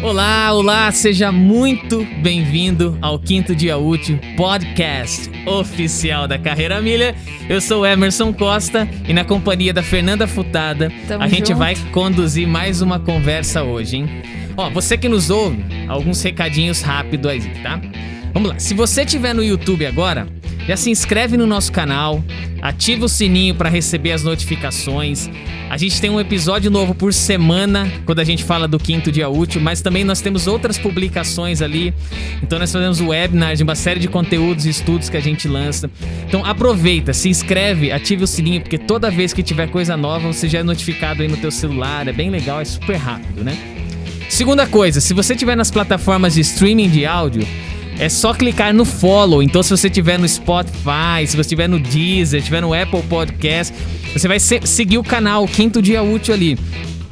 Olá, seja muito bem-vindo ao Quinto Dia Útil, podcast oficial da Carreira Milha. Eu sou o Emerson Costa e na companhia da Fernanda Futada, a gente vai conduzir mais uma conversa hoje, hein? Ó, você que nos ouve, alguns recadinhos rápidos aí, tá? Vamos lá, se você estiver no YouTube agora, já se inscreve no nosso canal, ativa o sininho para receber as notificações. A gente tem um episódio novo por semana, quando a gente fala do Quinto Dia Útil, mas também nós temos outras publicações ali. Então nós fazemos webinars, uma série de conteúdos e estudos que a gente lança. Então aproveita, se inscreve, ative o sininho, porque toda vez que tiver coisa nova, você já é notificado aí no teu celular. É bem legal, é super rápido, né? Segunda coisa, se você estiver nas plataformas de streaming de áudio, é só clicar no follow. Então se você estiver no Spotify, se você estiver no Deezer, estiver no Apple Podcast, você vai seguir o canal Quinto Dia Útil ali.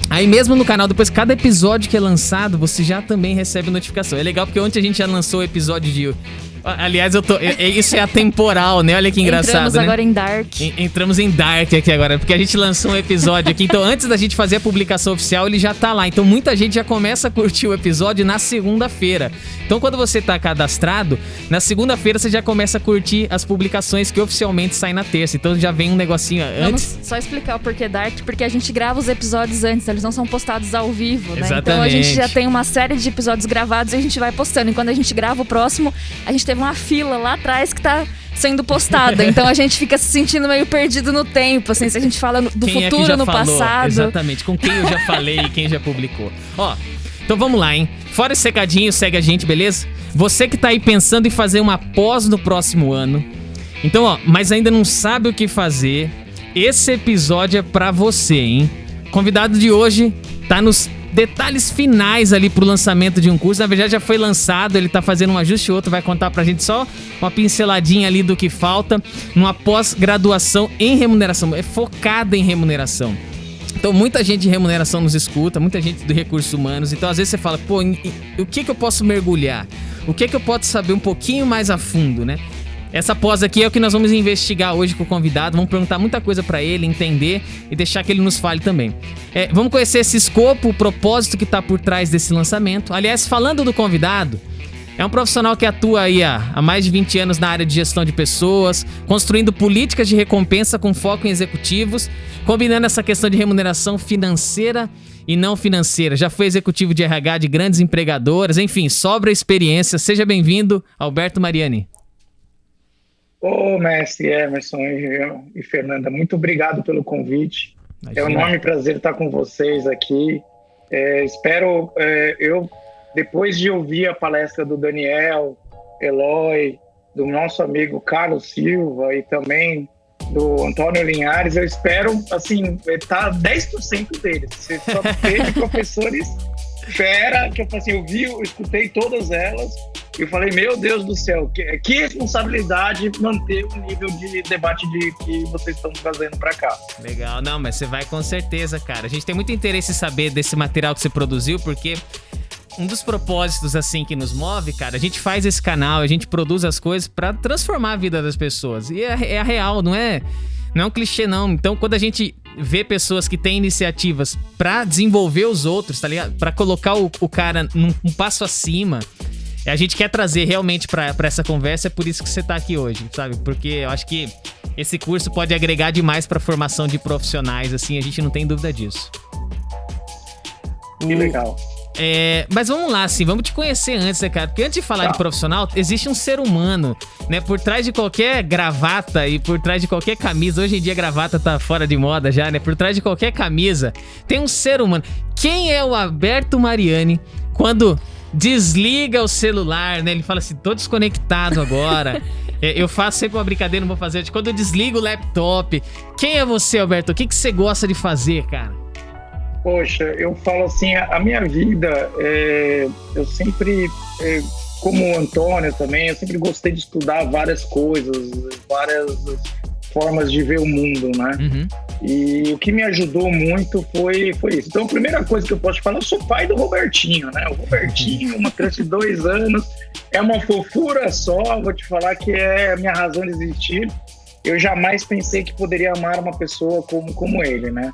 Aí mesmo no canal, depois cada episódio que é lançado, você já também recebe notificação. É legal porque ontem a gente já lançou o episódio de... Aliás, isso é atemporal, né? Olha que engraçado, Entramos agora em Dark. Entramos em Dark aqui agora, porque a gente lançou um episódio aqui. Então, antes da gente fazer a publicação oficial, ele já tá lá. Então, muita gente já começa a curtir o episódio na segunda-feira. Então, quando você tá cadastrado, na segunda-feira você já começa a curtir as publicações que oficialmente saem na terça. Então, já vem um negocinho antes. Vamos só explicar o porquê Dark, porque a gente grava os episódios antes, eles não são postados ao vivo, né? Exatamente. Então, a gente já tem uma série de episódios gravados e a gente vai postando. E quando a gente grava o próximo, a gente teve uma fila lá atrás que tá sendo postada. Então a gente fica se sentindo meio perdido no tempo, assim, se a gente fala do quem futuro, é que já no falou? passado. Exatamente, com quem eu já falei e quem já publicou. Ó, então vamos lá, hein? Fora esse recadinho, segue a gente, beleza? Você que tá aí pensando em fazer uma pós no próximo ano, então, ó, mas ainda não sabe o que fazer, esse episódio é pra você, hein? O convidado de hoje tá nos detalhes finais ali pro lançamento de um curso. Na verdade já foi lançado, ele tá fazendo um ajuste ou outro, vai contar pra gente só uma pinceladinha ali do que falta, numa pós-graduação em remuneração, é focada em remuneração. Então muita gente de remuneração nos escuta, muita gente de recursos humanos, então às vezes você fala, pô, o que eu posso mergulhar? O que eu posso saber um pouquinho mais a fundo, né? Essa pós aqui é o que nós vamos investigar hoje com o convidado, vamos perguntar muita coisa pra ele, entender e deixar que ele nos fale também. Vamos conhecer esse escopo, o propósito que tá por trás desse lançamento. Aliás, falando do convidado, é um profissional que atua aí há mais de 20 anos na área de gestão de pessoas, construindo políticas de recompensa com foco em executivos, combinando essa questão de remuneração financeira e não financeira. Já foi executivo de RH de grandes empregadoras, enfim, sobra experiência. Seja bem-vindo, Alberto Mariani. Ô, mestre Emerson e Fernanda, muito obrigado pelo convite. Imagina. É um enorme prazer estar com vocês aqui. Espero, depois de ouvir a palestra do Daniel, Eloy, do nosso amigo Carlos Silva e também do Antônio Linhares, eu espero, assim, estar 10% deles. Você só teve professores fera, que eu escutei todas elas. Eu falei, meu Deus do céu, que responsabilidade manter o nível de debate que vocês estão trazendo pra cá. Legal, não, mas você vai com certeza, cara. A gente tem muito interesse em saber desse material que você produziu, porque um dos propósitos, assim, que nos move, cara, a gente faz esse canal, a gente produz as coisas pra transformar a vida das pessoas. E é a real, não é um clichê, não. Então, quando a gente vê pessoas que têm iniciativas pra desenvolver os outros, tá ligado? Pra colocar o cara um passo acima, a gente quer trazer realmente pra essa conversa, é por isso que você tá aqui hoje, sabe? Porque eu acho que esse curso pode agregar demais pra formação de profissionais, assim, a gente não tem dúvida disso. Que legal. Mas vamos lá, assim, vamos te conhecer antes, né, cara? Porque antes de falar de profissional, existe um ser humano, né? Por trás de qualquer gravata e por trás de qualquer camisa, hoje em dia gravata tá fora de moda já, né? Por trás de qualquer camisa, tem um ser humano. Quem é o Alberto Mariani quando desliga o celular, né? Ele fala assim, tô desconectado agora. Eu faço sempre uma brincadeira, não vou fazer. Quando eu desligo o laptop. Quem é você, Alberto? O que você gosta de fazer, cara? Poxa, eu falo assim, a minha vida, eu sempre, como o Antônio também, eu sempre gostei de estudar várias coisas, várias formas de ver o mundo, né? Uhum. E o que me ajudou muito foi isso. Então, a primeira coisa que eu posso te falar, eu sou pai do Robertinho, né? O Robertinho, uma criança de 2 anos, é uma fofura só, vou te falar que é a minha razão de existir. Eu jamais pensei que poderia amar uma pessoa como ele, né?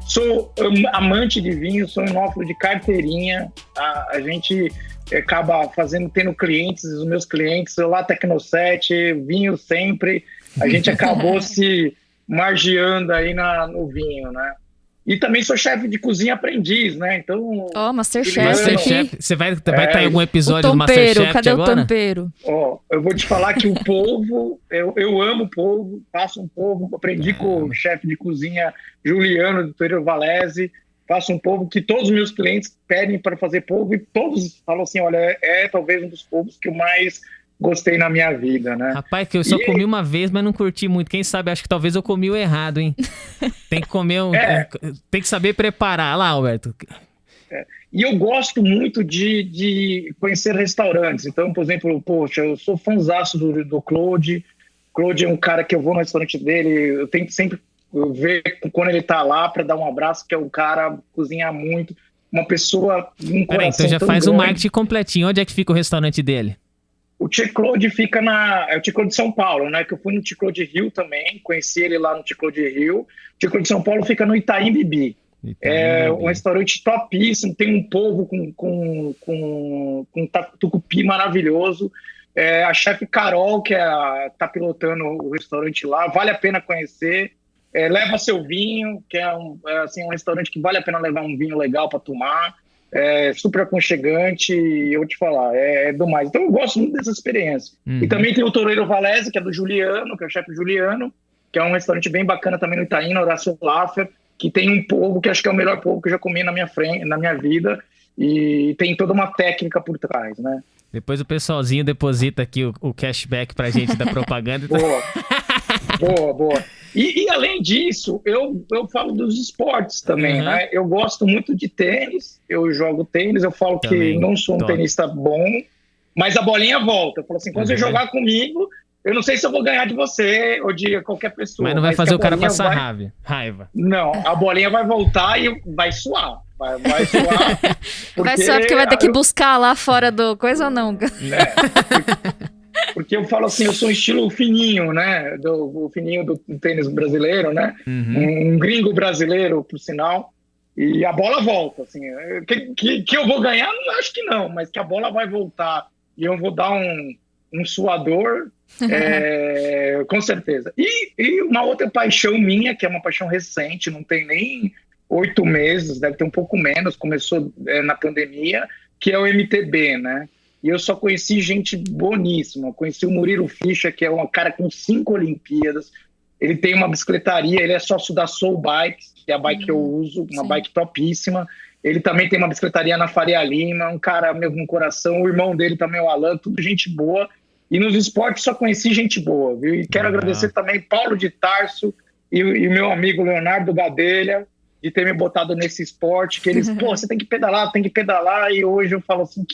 sou amante de vinho, sou enófilo de carteirinha. A gente acaba tendo clientes, os meus clientes, eu lá Tecnoset, vinho sempre. A gente acabou se margeando aí no vinho, né? E também sou chefe de cozinha aprendiz, né? Então... Masterchef. Você vai estar em algum episódio do Masterchef cadê agora? O tempero? Eu vou te falar que o polvo, eu amo polvo, faço um polvo, aprendi com o chefe de cozinha Juliano, do Torero Valese, faço um polvo que todos os meus clientes pedem para fazer polvo e todos falam assim, olha, talvez um dos polvos que eu mais gostei na minha vida, né? Rapaz, que eu só comi uma vez, mas não curti muito. Quem sabe, acho que talvez eu comi o errado, hein? Tem que comer tem que saber preparar. Lá, Alberto. E eu gosto muito de conhecer restaurantes. Então, por exemplo, poxa, eu sou fãzaço do Claude. Claude é um cara que eu vou no restaurante dele, eu tento sempre ver quando ele tá lá para dar um abraço, que é um cara que cozinha muito, uma pessoa um Peraí, então já faz o marketing completinho. Onde é que fica o restaurante dele? O Ticlaude fica o Ticlaude de São Paulo, né? Que eu fui no Ticlaude Rio também, conheci ele lá no Ticlaude Rio. O Ticlaude de São Paulo fica no Itaim Bibi. É um restaurante topíssimo, tem um polvo com tucupi maravilhoso. A chefe Carol, que tá pilotando o restaurante lá, vale a pena conhecer. Leva seu vinho, que é um restaurante que vale a pena levar um vinho legal para tomar. Super aconchegante, e eu vou te falar, do mais. Então eu gosto muito dessa experiência. E também tem o Torero Valese, que é do Juliano, que é o chefe Juliano, que é um restaurante bem bacana também no Itaim, no Horácio Laffer, que tem um polvo que acho que é o melhor polvo que eu já comi na minha vida, e tem toda uma técnica por trás, né? Depois o pessoalzinho deposita aqui o cashback pra gente da propaganda. Boa. E além disso, eu falo dos esportes também, né? Eu gosto muito de tênis, eu jogo tênis, eu falo também, que não sou um tenista bom, mas a bolinha volta. Eu falo assim, quando você jogar comigo, eu não sei se eu vou ganhar de você ou de qualquer pessoa. Mas não vai fazer o cara passar raiva. Não, a bolinha vai voltar e vai suar. Vai suar. Vai suar porque vai ter que buscar lá fora do coisa ou não? Porque eu falo assim, eu sou um estilo fininho, né? O fininho do tênis brasileiro, né? Um gringo brasileiro, por sinal. E a bola volta, assim. Que eu vou ganhar, não acho que não, mas que a bola vai voltar e eu vou dar um suador, com certeza. E uma outra paixão minha, que é uma paixão recente, não tem nem 8 meses, deve ter um pouco menos, começou na pandemia, que é o MTB, né? E eu só conheci gente boníssima. Conheci o Murilo Fischer, que é um cara com 5 Olimpíadas. Ele tem uma bicicletaria, ele é sócio da Soul Bikes, que é a bike que eu uso, uma bike topíssima. Ele também tem uma bicicletaria na Faria Lima, um cara mesmo no coração. O irmão dele também, o Alan, tudo gente boa. E nos esportes só conheci gente boa, viu? E quero agradecer também Paulo de Tarso e meu amigo Leonardo Gadelha, de ter me botado nesse esporte, que eles, você tem que pedalar, e hoje eu falo assim,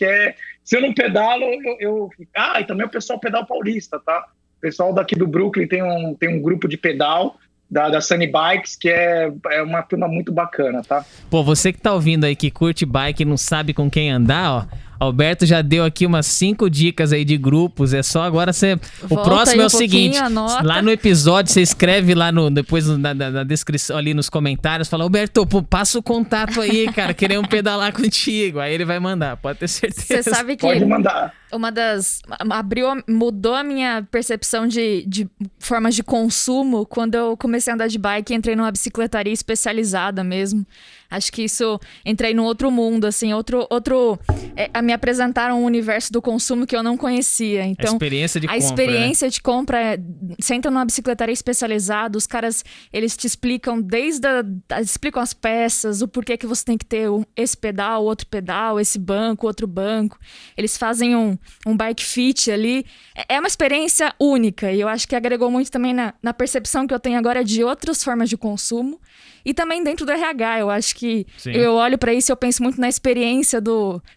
se eu não pedalo, e também o pessoal pedal paulista, tá? O pessoal daqui do Brooklyn tem um grupo de pedal, da Sunny Bikes, que é uma turma muito bacana, tá? Pô, você que tá ouvindo aí, que curte bike e não sabe com quem andar, ó, Alberto já deu aqui umas 5 dicas aí de grupos, é só agora você... O próximo é o seguinte, lá no episódio você escreve lá depois na descrição, ali nos comentários, fala, Alberto, passa o contato aí, cara, queremos pedalar contigo, aí ele vai mandar, pode ter certeza. Você sabe que pode mandar. Mudou a minha percepção de formas de consumo quando eu comecei a andar de bike e entrei numa bicicletaria especializada mesmo. Acho que isso, entrei num outro mundo, assim, me apresentaram um universo do consumo que eu não conhecia. Então, a experiência de compra, você entra numa bicicletaria especializada, os caras, eles te explicam explicam as peças, o porquê que você tem que ter esse pedal, outro pedal, esse banco, outro banco. Eles fazem um bike fit ali. É uma experiência única e eu acho que agregou muito também na percepção que eu tenho agora de outras formas de consumo. E também dentro do RH, eu acho que eu olho para isso e eu penso muito na experiência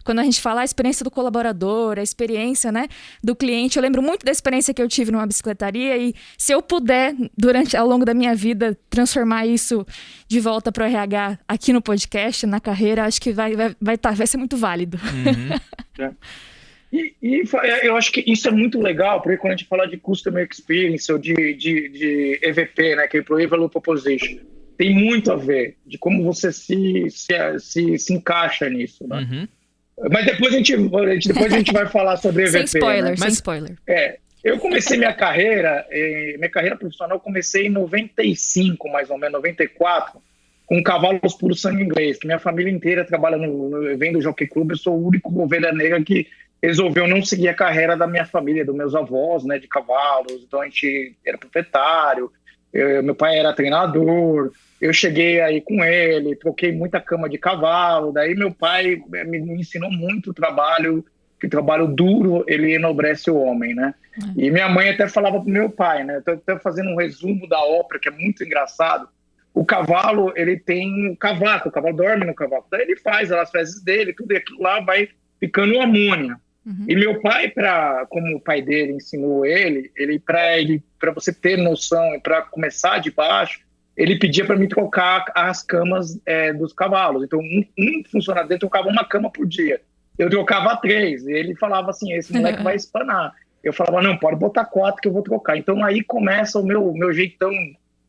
quando a gente fala a experiência do colaborador, a experiência, né, do cliente. Eu lembro muito da experiência que eu tive numa bicicletaria e se eu puder, ao longo da minha vida, transformar isso de volta para o RH aqui no podcast, na carreira, acho que vai ser muito válido. E eu acho que isso é muito legal, porque quando a gente fala de Customer Experience ou de EVP, né, que é Employee Value Proposition, tem muito a ver de como você se encaixa nisso, né? Uhum. Mas depois a gente vai falar sobre EVP, Sem spoiler, né? sem spoiler. Eu comecei minha carreira profissional, eu comecei em 95, mais ou menos, 94, com cavalos puro sangue inglês, que minha família inteira trabalha vem do Jockey Club, eu sou o único ovelha negra que resolveu não seguir a carreira da minha família, dos meus avós, né, de cavalos, então a gente era proprietário, meu pai era treinador, eu cheguei aí com ele, troquei muita cama de cavalo, daí meu pai me ensinou muito o trabalho, que o trabalho duro, ele enobrece o homem, né? E minha mãe até falava pro meu pai, né? Eu tô fazendo um resumo da ópera, que é muito engraçado. O cavalo, ele tem o cavaco, o cavalo dorme no cavaco. Daí ele faz as fezes dele, tudo aquilo lá vai ficando amônia. E meu pai, como o pai dele ensinou ele para você ter noção e para começar de baixo, ele pedia para mim trocar as camas dos cavalos. Então, um funcionário dele trocava uma cama por dia. Eu trocava 3. E ele falava assim, esse moleque vai espanar. Eu falava, não, pode botar 4 que eu vou trocar. Então, aí começa o meu jeitão.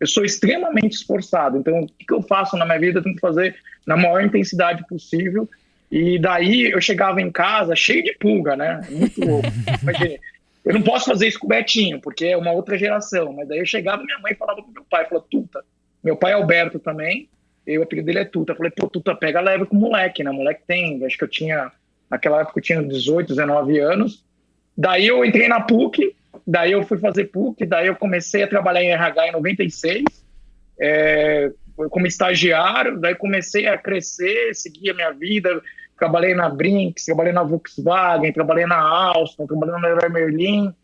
Eu sou extremamente esforçado. Então, o que eu faço na minha vida, eu tenho que fazer na maior intensidade possível. E daí, eu chegava em casa cheio de pulga, né? Muito louco. Imagina, eu não posso fazer isso com o Betinho, porque é uma outra geração. Mas daí eu chegava, minha mãe falava pro meu pai, falou, Tuta. Meu pai é Alberto também, o apelido dele é Tuta. Eu falei, pô, Tuta, pega leve com o moleque, né? O moleque tem, acho que eu tinha, naquela época eu tinha 18, 19 anos. Daí eu entrei na PUC, daí eu fui fazer PUC, daí eu comecei a trabalhar em RH em 96, como estagiário, daí comecei a crescer, seguir a minha vida, trabalhei na Brinks, trabalhei na Volkswagen, trabalhei na Alstom, trabalhei na Leroy Merlin,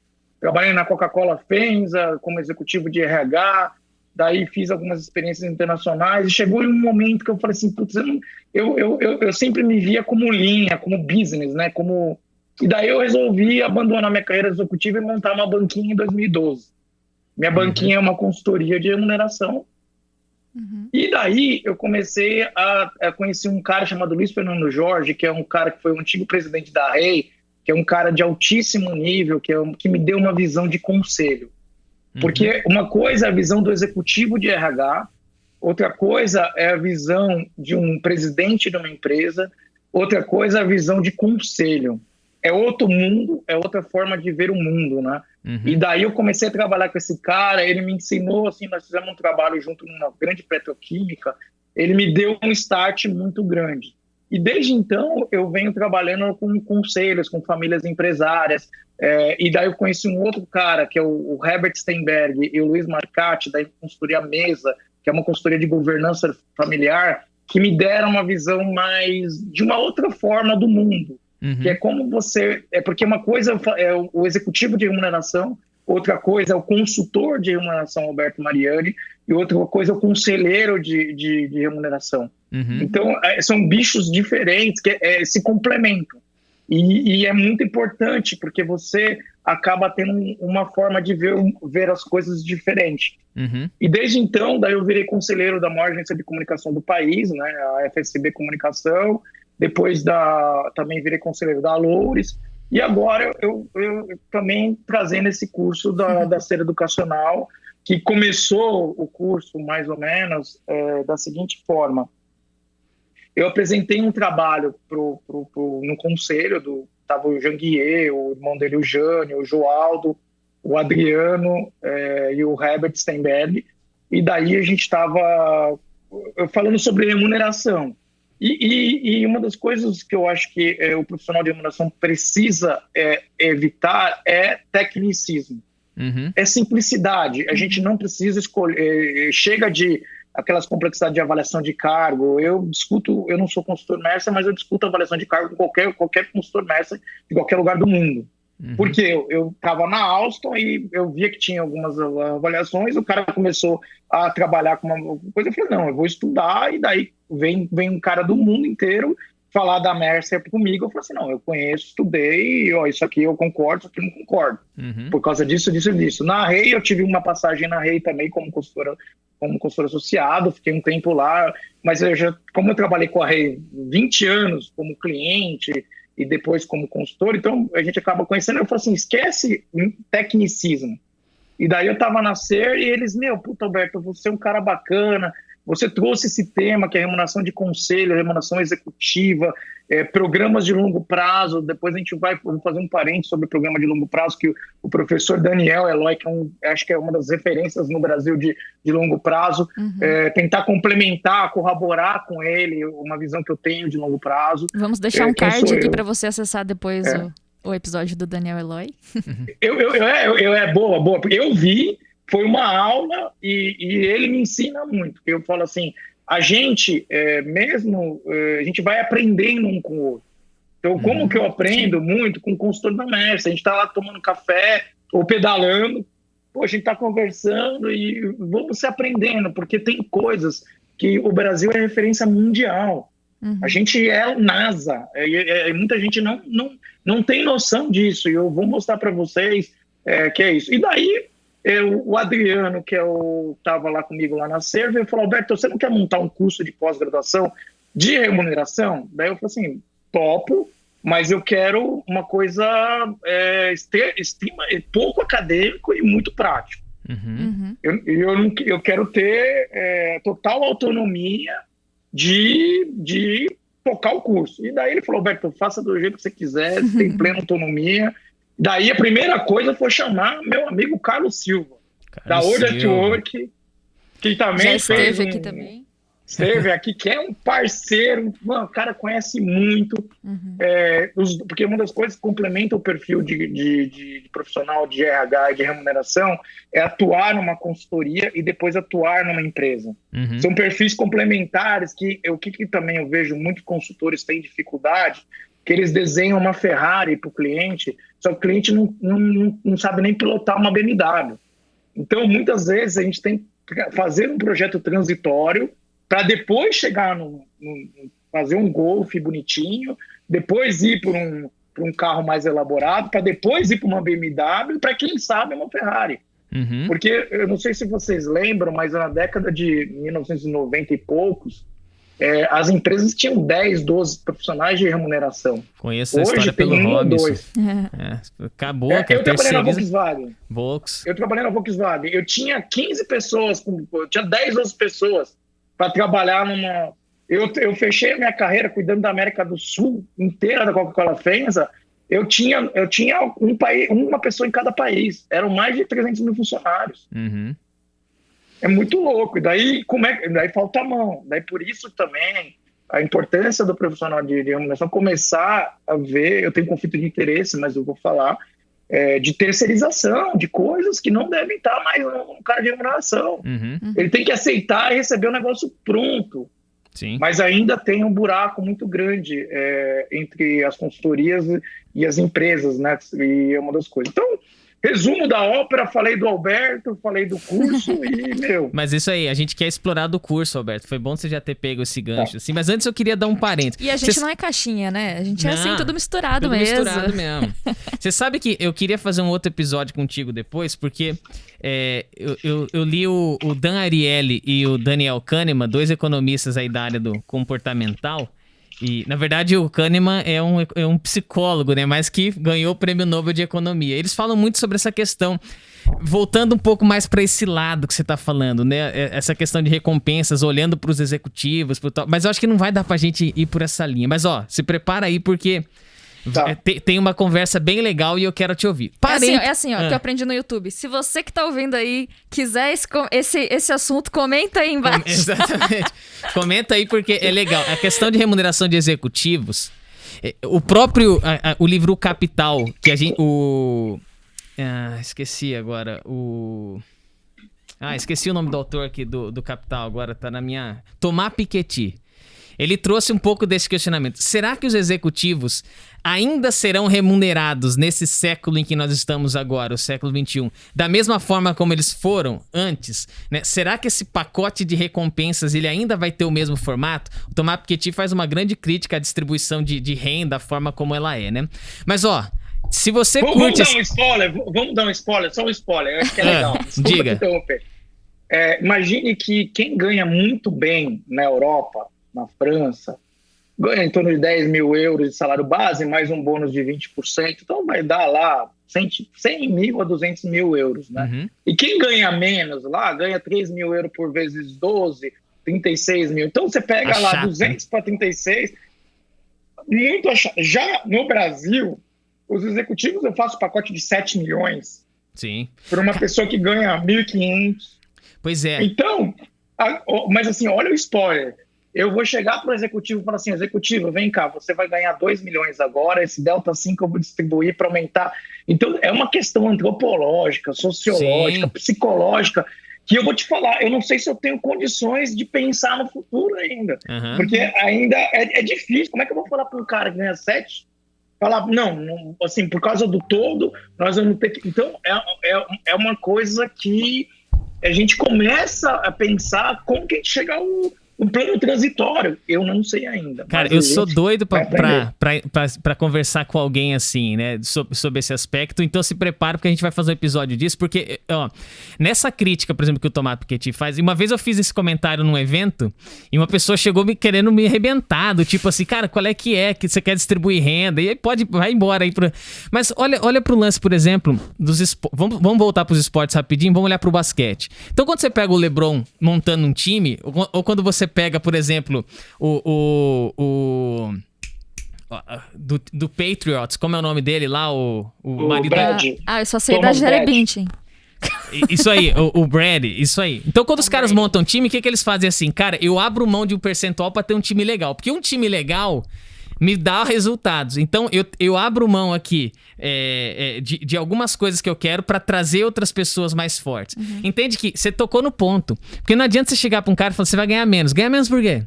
trabalhei na Coca-Cola FEMSA como executivo de RH, daí fiz algumas experiências internacionais e chegou em um momento que eu falei assim, putz, eu sempre me via como linha, como business, né, E daí eu resolvi abandonar minha carreira executiva e montar uma banquinha em 2012. Minha banquinha é uma consultoria de remuneração. E daí eu comecei a conhecer um cara chamado Luiz Fernando Jorge, que é um cara que foi o antigo presidente da REI, que é um cara de altíssimo nível, que me deu uma visão de conselho. Porque uma coisa é a visão do executivo de RH, outra coisa é a visão de um presidente de uma empresa, outra coisa é a visão de conselho. É outro mundo, é outra forma de ver o mundo, né? E daí eu comecei a trabalhar com esse cara, ele me ensinou, assim, nós fizemos um trabalho junto numa grande petroquímica, ele me deu um start muito grande. E desde então eu venho trabalhando com conselhos, com famílias empresárias, e daí eu conheci um outro cara, que é o Herbert Steinberg e o Luiz Marcati, da consultoria Mesa, que é uma consultoria de governança familiar, que me deram uma visão mais de uma outra forma do mundo. Que é como você... porque uma coisa é o executivo de remuneração, outra coisa é o consultor de remuneração, Alberto Mariani, e outra coisa é o conselheiro de remuneração. Então, são bichos diferentes que se complementam. E é muito importante, porque você acaba tendo uma forma de ver as coisas diferente. E desde então, daí eu virei conselheiro da maior agência de comunicação do país, né, a FSB Comunicação. Depois também virei conselheiro da Loures, e agora eu também trazendo esse curso da Ser Educacional, que começou o curso mais ou menos da seguinte forma. Eu apresentei um trabalho no conselho, estava o Jean Guier, o irmão dele, o Jânio, o Joaldo, o Adriano e o Herbert Steinberg, e daí a gente estava falando sobre remuneração. E uma das coisas que eu acho que o profissional de remuneração precisa evitar é tecnicismo. É simplicidade. A gente não precisa escolher... chega de aquelas complexidades de avaliação de cargo. Eu não sou consultor Mercer, mas eu discuto avaliação de cargo com qualquer consultor Mercer de qualquer lugar do mundo. Porque eu estava na Alstom e eu via que tinha algumas avaliações, o cara começou a trabalhar com uma coisa, eu falei, não, eu vou estudar, e daí vem um cara do mundo inteiro falar da Mercer comigo, eu falei assim, não, eu conheço, estudei, isso aqui eu concordo, isso aqui eu não concordo, por causa disso, disso e disso. Na REI, eu tive uma passagem na REI também como consultor associado, fiquei um tempo lá, mas como eu trabalhei com a REI 20 anos como cliente e depois como consultor, então a gente acaba conhecendo, eu falo assim, esquece tecnicismo. E daí eu tava na SER e eles, puta, Alberto, você é um cara bacana, você trouxe esse tema, que é remuneração de conselho, remuneração executiva, programas de longo prazo. Depois a gente vou fazer um parênteses sobre o programa de longo prazo, que o professor Daniel Eloy, que acho que é uma das referências no Brasil de longo prazo, tentar complementar, corroborar com ele uma visão que eu tenho de longo prazo. Vamos deixar um card aqui para você acessar depois o episódio do Daniel Eloy. Boa, porque eu vi, foi uma aula e ele me ensina muito. Eu falo assim, a gente a gente vai aprendendo um com o outro. Então, como que eu aprendo muito com o consultor da Mercy? A gente está lá tomando café ou pedalando, a gente está conversando e vamos se aprendendo, porque tem coisas que o Brasil é referência mundial. A gente é o NASA, muita gente não tem noção disso, e eu vou mostrar para vocês que é isso. E daí, o Adriano, que estava lá comigo lá na Server, falou, Alberto, você não quer montar um curso de pós-graduação de remuneração? Daí eu falei assim, topo, mas eu quero uma coisa pouco acadêmico e muito prático. Eu quero ter total autonomia de tocar o curso. E daí ele falou, Alberto, faça do jeito que você quiser, você tem plena autonomia. Daí a primeira coisa foi chamar meu amigo Carlos Silva, da World at Work, que também já esteve aqui também. Esteve aqui, que é um parceiro, mano, o cara conhece muito, porque uma das coisas que complementa o perfil de profissional de RH e de remuneração é atuar numa consultoria e depois atuar numa empresa. São perfis complementares o que também eu vejo muitos consultores têm dificuldade, que eles desenham uma Ferrari para o cliente, só que o cliente não sabe nem pilotar uma BMW. Então, muitas vezes, a gente tem que fazer um projeto transitório para depois chegar fazer um Golf bonitinho, depois ir para um carro mais elaborado, para depois ir para uma BMW, para quem sabe uma Ferrari. Porque, eu não sei se vocês lembram, mas na década de 1990 e poucos, as empresas tinham 10, 12 profissionais de remuneração. Conheço a história pelo Robson. Acabou, eu trabalhei na Volkswagen. Volks. Eu trabalhei na Volkswagen. Eu tinha 15 pessoas, eu tinha 10, 12 pessoas para trabalhar numa... Eu fechei a minha carreira cuidando da América do Sul inteira da Coca-Cola FEMSA. Eu tinha uma pessoa em cada país. Eram mais de 300 mil funcionários. É muito louco. E daí, daí falta a mão. Daí, por isso também, a importância do profissional de remuneração começar a ver, eu tenho conflito de interesse, mas eu vou falar, de terceirização, de coisas que não devem estar mais no cara de remuneração. Ele tem que aceitar e receber o negócio pronto. Sim. Mas ainda tem um buraco muito grande entre as consultorias e as empresas, né? E é uma das coisas. Então, resumo da ópera, falei do Alberto, falei do curso e, Mas isso aí, a gente quer explorar do curso, Alberto. Foi bom você já ter pego esse gancho, assim. Mas antes eu queria dar um parênteses. E a gente não é caixinha, né? A gente é assim, tudo misturado mesmo. Tudo misturado mesmo. Você sabe que eu queria fazer um outro episódio contigo depois, porque eu li o Dan Ariely e o Daniel Kahneman, dois economistas aí da área do comportamental. E, na verdade, o Kahneman é um psicólogo, né? Mas que ganhou o Prêmio Nobel de Economia. Eles falam muito sobre essa questão, voltando um pouco mais para esse lado que você está falando, né? Essa questão de recompensas, olhando para os executivos, mas eu acho que não vai dar para a gente ir por essa linha. Mas, se prepara aí, porque tem uma conversa bem legal e eu quero te ouvir. É assim, que eu aprendi no YouTube. Se você que tá ouvindo aí quiser esse assunto, comenta aí embaixo. Exatamente. Comenta aí porque é legal. A questão de remuneração de executivos, o próprio o livro O Capital, que a gente... esqueci agora. Esqueci o nome do autor aqui do Capital agora, tá na minha... Thomas Piketty. Ele trouxe um pouco desse questionamento. Será que os executivos ainda serão remunerados nesse século em que nós estamos agora, o século XXI, da mesma forma como eles foram antes? Né? Será que esse pacote de recompensas ele ainda vai ter o mesmo formato? O Thomas Piketty faz uma grande crítica à distribuição de renda, a forma como ela é, né? Mas, se você curte... Vamos dar um spoiler, só um spoiler, eu acho que é legal. Desculpa Diga. te interromper. Imagine que quem ganha muito bem na Europa, na França, ganha em torno de 10 mil euros de salário base, mais um bônus de 20%, então vai dar lá 100 mil a 200 mil euros, né? E quem ganha menos lá, ganha 3 mil euros por vezes 12, 36 mil. Então você pega lá Achado. 200 para 36, muito achado. Já no Brasil, os executivos eu faço pacote de 7 milhões Sim. para uma pessoa que ganha 1.500. Pois é. Então, mas assim, olha o spoiler. Eu vou chegar para o executivo e falar assim, executivo, vem cá, você vai ganhar 2 milhões agora, esse delta 5 eu vou distribuir para aumentar. Então, é uma questão antropológica, sociológica, Sim. psicológica, que eu vou te falar, eu não sei se eu tenho condições de pensar no futuro ainda. Uhum. Porque ainda é difícil. Como é que eu vou falar para um cara que ganha 7? Falar, não, assim, por causa do todo, nós vamos ter que... Então, é uma coisa que a gente começa a pensar como que a gente chega um plano transitório. Eu não sei ainda. Cara, eu sou doido pra conversar com alguém assim, né? Sobre esse aspecto. Então se prepara porque a gente vai fazer um episódio disso. Porque, ó, nessa crítica, por exemplo, que o Tomás Piketty faz... Uma vez eu fiz esse comentário num evento e uma pessoa chegou querendo me arrebentar. Do tipo assim, cara, qual é que você quer distribuir renda? E aí vai embora aí. Mas olha pro lance, por exemplo, vamos voltar pros esportes rapidinho. Vamos olhar pro basquete. Então quando você pega o LeBron montando um time, ou quando você pega, por exemplo, do Patriots, como é o nome dele lá? O marido Brad. Eu só sei Thomas da Jerry Brad. Bintin. Isso aí, o Brad, isso aí. Então, quando os caras montam um time, o que eles fazem assim? Cara, eu abro mão de um percentual pra ter um time legal. Porque um time legal me dá resultados. Então, eu abro mão aqui de algumas coisas que eu quero pra trazer outras pessoas mais fortes. Uhum. Entende que você tocou no ponto. Porque não adianta você chegar pra um cara e falar, você vai ganhar menos. Ganhar menos por quê?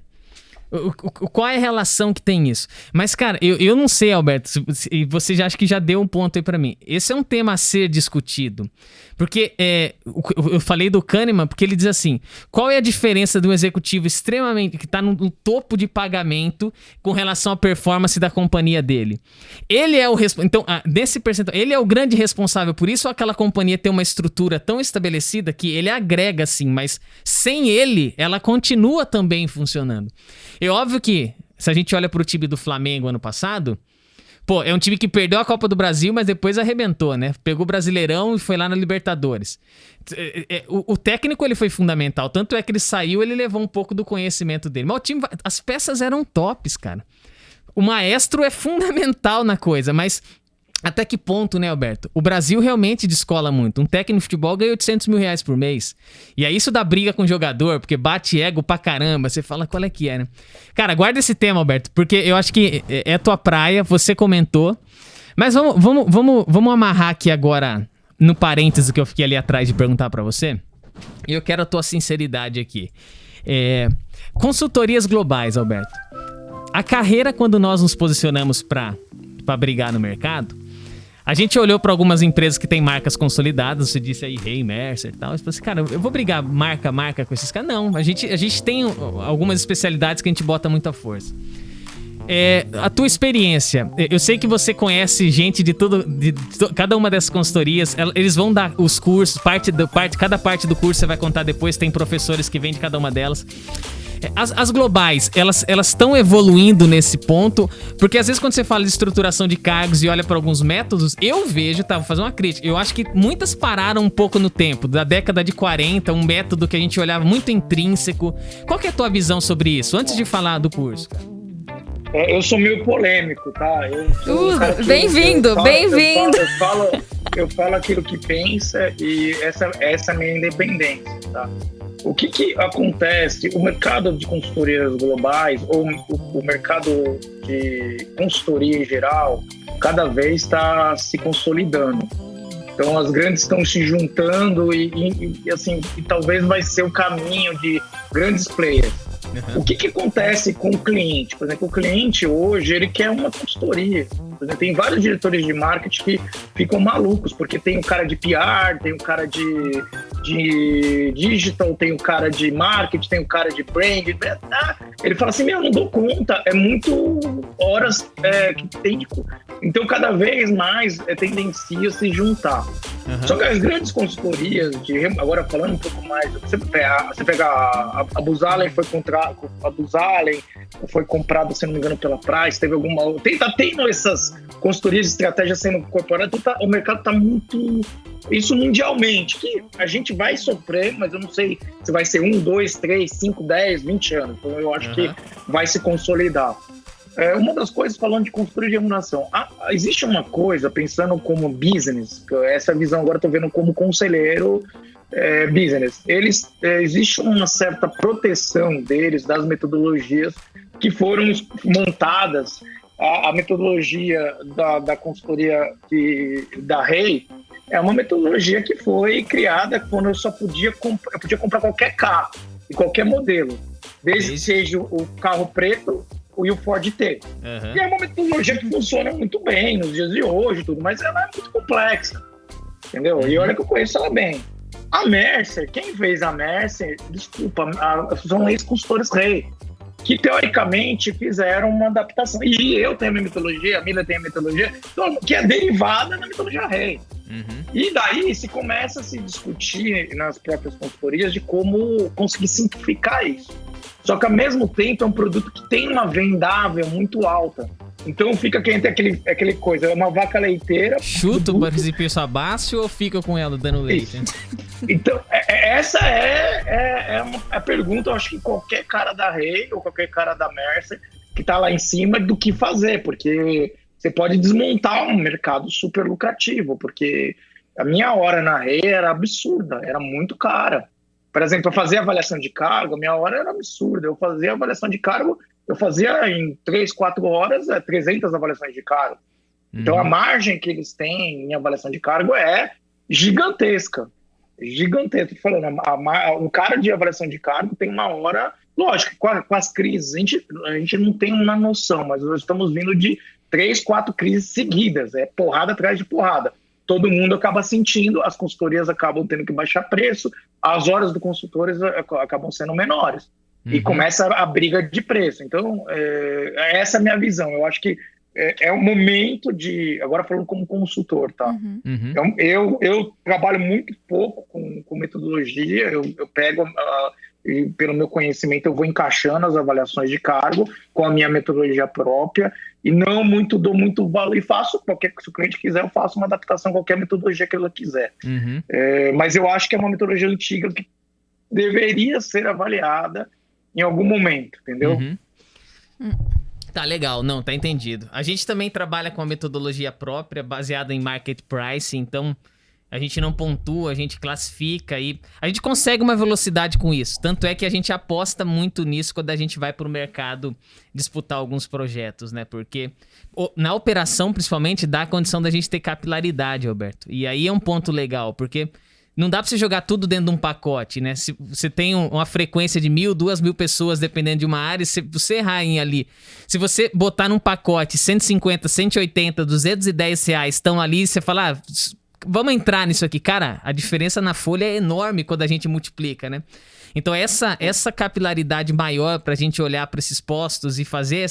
Qual é a relação que tem isso? Mas, cara, eu não sei, Alberto, e você já acha que já deu um ponto aí pra mim. Esse é um tema a ser discutido. Porque eu falei do Kahneman, porque ele diz assim, qual é a diferença de um executivo extremamente, que tá no topo de pagamento com relação à performance da companhia dele? Ele é o então, nesse percentual, ele é o grande responsável por isso, ou aquela companhia tem uma estrutura tão estabelecida que ele agrega, sim, mas sem ele, ela continua também funcionando. É óbvio que, se a gente olha pro time do Flamengo ano passado, pô, é um time que perdeu a Copa do Brasil, mas depois arrebentou, né? Pegou o Brasileirão e foi lá na Libertadores. O técnico, ele foi fundamental. Tanto é que ele saiu, ele levou um pouco do conhecimento dele. Mas o time, as peças eram tops, cara. O maestro é fundamental na coisa, mas... Até que ponto, né, Alberto? O Brasil realmente descola muito. Um técnico de futebol ganha 800 mil reais por mês. E aí isso dá briga com o jogador, porque bate ego pra caramba. Você fala, qual é que é, né? Cara, guarda esse tema, Alberto, porque eu acho que é tua praia, você comentou. Mas vamos amarrar aqui agora no parênteses que eu fiquei ali atrás de perguntar pra você. E eu quero a tua sinceridade aqui. Consultorias globais, Alberto. A carreira, quando nós nos posicionamos pra brigar no mercado, a gente olhou para algumas empresas que têm marcas consolidadas, você disse aí Rei, Mercer e tal, e falou assim, cara, eu vou brigar marca com esses caras? Não, a gente tem algumas especialidades que a gente bota muita força. A tua experiência, eu sei que você conhece gente de cada uma dessas consultorias, eles vão dar os cursos, cada parte do curso você vai contar depois, tem professores que vêm de cada uma delas. As globais, elas estão evoluindo nesse ponto, porque às vezes quando você fala de estruturação de cargos e olha para alguns métodos, eu vejo, vou fazer uma crítica, eu acho que muitas pararam um pouco no tempo, da década de 40, um método que a gente olhava muito intrínseco. Qual que é a tua visão sobre isso, antes de falar do curso? Eu sou meio polêmico, tá? Bem-vindo. Eu falo aquilo que pensa e essa é a minha independência, tá? O que acontece? O mercado de consultorias globais, ou o mercado de consultoria em geral, cada vez está se consolidando. Então, as grandes estão se juntando e talvez vai ser o caminho de grandes players. Uhum. O que acontece com o cliente? Por exemplo, o cliente hoje, ele quer uma consultoria. Por exemplo, tem vários diretores de marketing que ficam malucos, porque tem o cara de PR, tem o cara de digital, tem o cara de marketing, tem o cara de brand. Ele fala assim, não dou conta, é muito horas que tem de... Então, cada vez mais tendencia a se juntar. Uhum. Só que as grandes consultorias, agora falando um pouco mais, você pega a Booz Allen foi comprada, se não me engano, pela Price, teve alguma... Tá tendo essas consultorias de estratégia sendo incorporadas, então o mercado está muito isso mundialmente, que a gente vai sofrer, mas eu não sei se vai ser 1, 2, 3, 5, 10, 20 anos. Então eu acho que vai se consolidar. Uma das coisas, falando de consultoria de remuneração, existe uma coisa, pensando como business, essa visão agora eu estou vendo como conselheiro business. Existe uma certa proteção deles, das metodologias que foram montadas. A metodologia da consultoria da Rei é uma metodologia que foi criada quando eu podia comprar qualquer carro e qualquer modelo, desde que seja o carro preto e o Ford T. E é uma metodologia que funciona muito bem nos dias de hoje, tudo, mas ela é muito complexa, entendeu? E olha que eu conheço ela bem. A Mercer, quem fez a Mercer, desculpa, são ex-consultores Rei, que teoricamente fizeram uma adaptação. E eu tenho a minha metodologia, a Mila tem a metodologia, que é derivada da metodologia Rei. E daí se começa a se discutir nas próprias consultorias de como conseguir simplificar isso. Só que ao mesmo tempo é um produto que tem uma vendável muito alta. Então fica aquele coisa, é uma vaca leiteira. Chuta o precipício abaixo ou fica com ela dando leite? Então, essa é a pergunta, eu acho que qualquer cara da Rei ou qualquer cara da Mercer que tá lá em cima do que fazer, porque você pode desmontar um mercado super lucrativo, porque a minha hora na Rei era absurda, era muito cara. Por exemplo, eu fazia avaliação de cargo, a minha hora era absurda. Eu fazia avaliação de cargo, eu fazia em 3, 4 horas 300 avaliações de cargo. Então a margem que eles têm em avaliação de cargo é gigantesca. Gigantesca. Falando, um cara de avaliação de cargo tem uma hora, lógico, com as crises, a gente não tem uma noção, mas nós estamos vindo de 3, 4 crises seguidas, é porrada atrás de porrada. Todo mundo acaba sentindo, as consultorias acabam tendo que baixar preço, as horas dos consultores acabam sendo menores. E começa a briga de preço. Então, essa é a minha visão. Eu acho que é o momento de... Agora falando como consultor, tá? Então, eu trabalho muito pouco com metodologia, eu pego... E pelo meu conhecimento eu vou encaixando as avaliações de cargo com a minha metodologia própria e não dou muito valor, e faço se o cliente quiser eu faço uma adaptação a qualquer metodologia que ele quiser. Mas eu acho que é uma metodologia antiga que deveria ser avaliada em algum momento, entendeu? Tá legal, não, tá entendido. A gente também trabalha com a metodologia própria baseada em market price, então a gente não pontua, a gente classifica e a gente consegue uma velocidade com isso. Tanto é que a gente aposta muito nisso quando a gente vai para o mercado disputar alguns projetos, né? Porque na operação, principalmente, dá a condição da gente ter capilaridade, Roberto. E aí é um ponto legal, porque não dá para você jogar tudo dentro de um pacote, né? Se você tem uma frequência de 1.000, 2.000 pessoas dependendo de uma área, se você errar em ali, se você botar num pacote 150, 180, 210 reais estão ali, você fala... vamos entrar nisso aqui. Cara, a diferença na folha é enorme quando a gente multiplica, né? Então essa capilaridade maior pra gente olhar para esses postos e fazer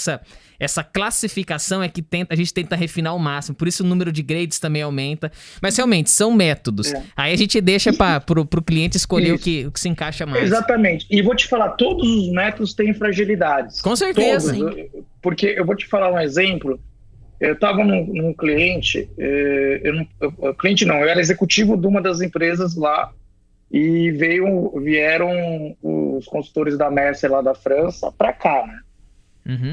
essa classificação é que a gente tenta refinar ao máximo. Por isso o número de grades também aumenta. Mas realmente, são métodos. Aí a gente deixa pro cliente escolher o que se encaixa mais. Exatamente. E vou te falar, todos os métodos têm fragilidades. Com certeza. Todos. Porque eu vou te falar um exemplo. Eu estava num cliente, eu era executivo de uma das empresas lá e vieram os consultores da Mercer lá da França para cá, né?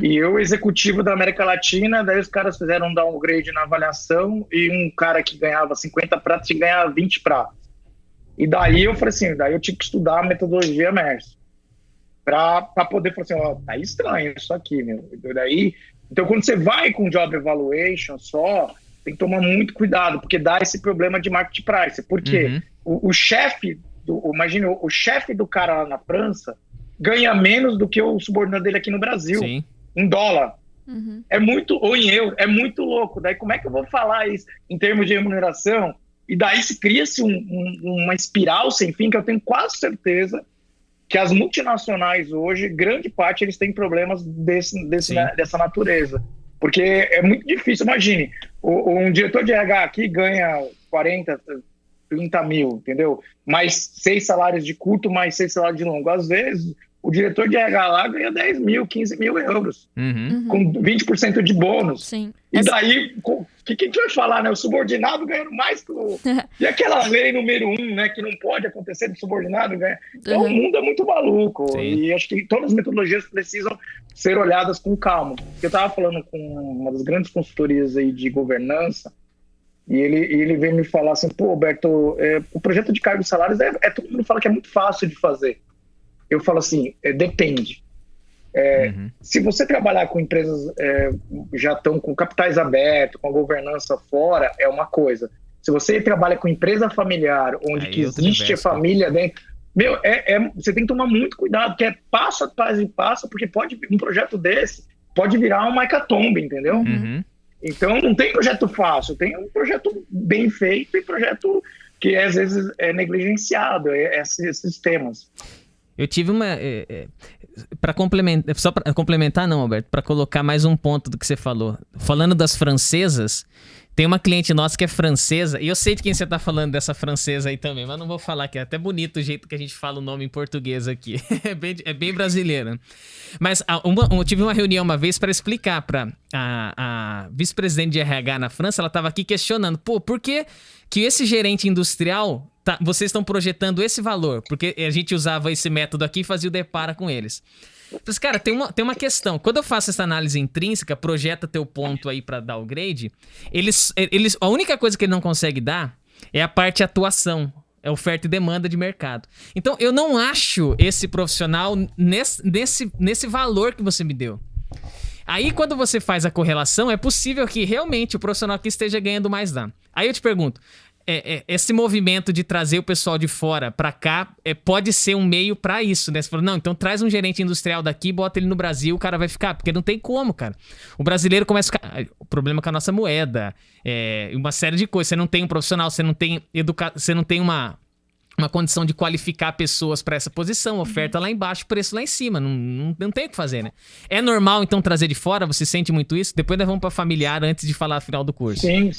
E eu, executivo da América Latina, daí os caras fizeram um downgrade na avaliação e um cara que ganhava 50 pratos tinha que ganhar 20 pratos. E daí eu falei assim, daí eu tinha que estudar a metodologia Mercer para poder falar assim, tá estranho isso aqui, meu. Então, quando você vai com Job Evaluation só, tem que tomar muito cuidado, porque dá esse problema de market price. Por quê? O chefe, imagina, o chefe do cara lá na França ganha menos do que o subordinado dele aqui no Brasil, em dólar. É muito, ou em euro, é muito louco. Daí como é que eu vou falar isso em termos de remuneração? E daí se cria-se uma espiral sem fim, que eu tenho quase certeza que as multinacionais hoje, grande parte, eles têm problemas dessa natureza. Porque é muito difícil. Imagine, um diretor de RH aqui ganha 40, 30 mil, entendeu? Mais 6 salários de curto, mais 6 salários de longo. Às vezes, o diretor de RH lá ganha 10 mil, 15 mil euros, com 20% de bônus. Sim. E daí, o que a gente vai falar, né? O subordinado ganhando mais que o... E aquela lei número 1, né? Que não pode acontecer do subordinado ganhar. Então, o mundo é muito maluco. Sim. E acho que todas as metodologias precisam ser olhadas com calma. Eu estava falando com uma das grandes consultorias aí de governança, e ele veio me falar assim, pô, Alberto, o projeto de cargos e salários, todo mundo fala que é muito fácil de fazer. Eu falo assim, depende. Se você trabalhar com empresas já estão com capitais abertos, com a governança fora, é uma coisa. Se você trabalha com empresa familiar, onde que existe a família dentro, você tem que tomar muito cuidado, que é passo a passo, porque um projeto desse pode virar uma hecatombe, entendeu? Então não tem projeto fácil, tem um projeto bem feito e projeto que às vezes é negligenciado, esses temas. Eu tive uma... para complementar... Só para complementar, não, Alberto. Para colocar mais um ponto do que você falou. Falando das francesas, tem uma cliente nossa que é francesa. E eu sei de quem você tá falando dessa francesa aí também. Mas não vou falar, que é até bonito o jeito que a gente fala o nome em português aqui. É bem brasileiro. Mas eu tive uma reunião uma vez para explicar para a vice-presidente de RH na França. Ela estava aqui questionando. Pô, por que esse gerente industrial... vocês estão projetando esse valor, porque a gente usava esse método aqui e fazia o depara com eles. Mas, cara, tem uma questão. Quando eu faço essa análise intrínseca, projeta teu ponto aí pra dar o grade, a única coisa que ele não consegue dar é a parte atuação, é oferta e demanda de mercado. Então, eu não acho esse profissional nesse valor que você me deu. Aí, quando você faz a correlação, é possível que realmente o profissional aqui esteja ganhando mais lá. Aí eu te pergunto, esse movimento de trazer o pessoal de fora pra cá pode ser um meio pra isso, né? Você falou, não, então traz um gerente industrial daqui, bota ele no Brasil, o cara vai ficar, porque não tem como, cara. O brasileiro começa a ficar... O problema com a nossa moeda, uma série de coisas. Você não tem um profissional, você não tem você não tem uma condição de qualificar pessoas para essa posição, oferta lá embaixo, preço lá em cima, não tem o que fazer, né? É normal, então, trazer de fora? Você sente muito isso? Depois nós vamos para familiar antes de falar final do curso. Sim.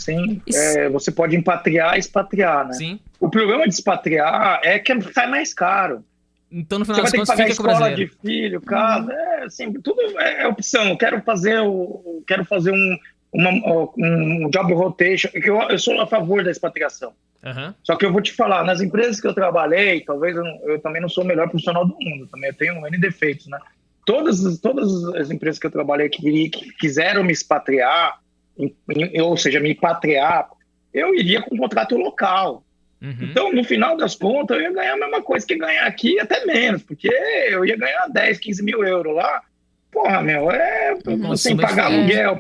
Você pode empatriar e expatriar, né? Sim. O problema de expatriar é que sai mais caro. Então, no final das contas, fica com o brasileiro. Você vai ter que pagar brasileiro. escola de filho, casa, assim, tudo é opção. Eu quero fazer um job rotation, que eu sou a favor da expatriação. Só que eu vou te falar, nas empresas que eu trabalhei, talvez eu também não sou o melhor profissional do mundo, também eu tenho N defeitos, né? Todas as empresas que eu trabalhei que quiseram me expatriar, ou seja, me patriar, eu iria com um contrato local. Então, no final das contas, eu ia ganhar a mesma coisa que ganhar aqui, até menos, porque eu ia ganhar 10, 15 mil euros lá. Porra, sem pagar aluguel,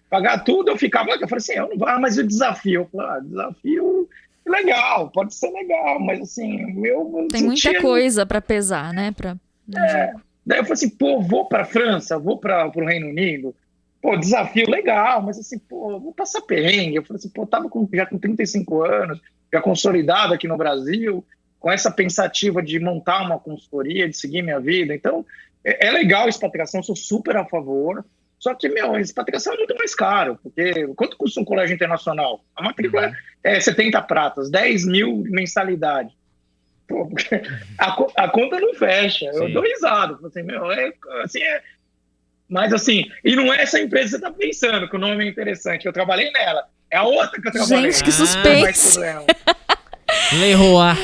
pagar tudo, eu falei assim, eu não vou, mas o desafio, eu falei, desafio legal, pode ser legal, mas assim, tem muita coisa para pesar, né? Daí eu falei assim, vou para França, vou para o Reino Unido, desafio legal, mas assim, vou passar perrengue. Eu falei assim, tava já com 35 anos, já consolidado aqui no Brasil, com essa pensativa de montar uma consultoria, de seguir minha vida. Então, é legal a expatriação, sou super a favor. Só que, a expatriação é muito mais caro, porque quanto custa um colégio internacional? A matrícula é 70 pratas, 10 mil de mensalidade. A conta não fecha. Sim. Eu dou risada. Mas assim, e não é essa empresa que você está pensando, que o nome é interessante. Eu trabalhei nela. É a outra que eu trabalhei. Gente, que suspense. Leroy.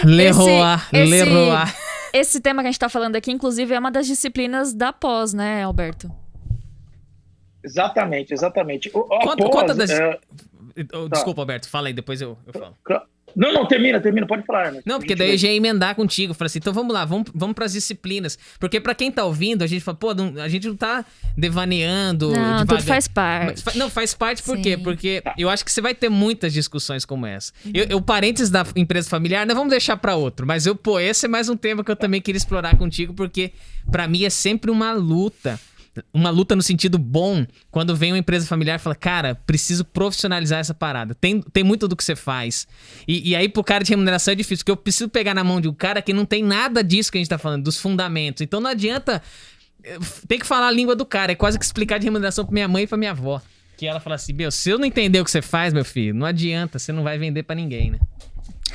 Esse tema que a gente está falando aqui, inclusive, é uma das disciplinas da pós, né, Alberto? Exatamente. Conta das... Desculpa, Alberto, fala aí, depois eu falo. Não, termina, pode falar. Não, porque daí eu já ia emendar contigo. Falei assim, então vamos lá, vamos pras disciplinas. Porque pra quem tá ouvindo, a gente fala, a gente não tá devaneando. Não, tudo faz parte. Não, faz parte por quê? Porque eu acho que você vai ter muitas discussões como essa. O parênteses da empresa familiar, nós vamos deixar pra outro. Mas esse é mais um tema que eu também queria explorar contigo, porque pra mim é sempre uma luta. Uma luta no sentido bom, quando vem uma empresa familiar e fala, cara, preciso profissionalizar essa parada. Tem muito do que você faz. E aí pro cara de remuneração é difícil, porque eu preciso pegar na mão de um cara que não tem nada disso que a gente tá falando, dos fundamentos. Então não adianta, tem que falar a língua do cara, é quase que explicar de remuneração pra minha mãe e pra minha avó. Que ela fala assim, se eu não entender o que você faz, meu filho, não adianta, você não vai vender pra ninguém, né?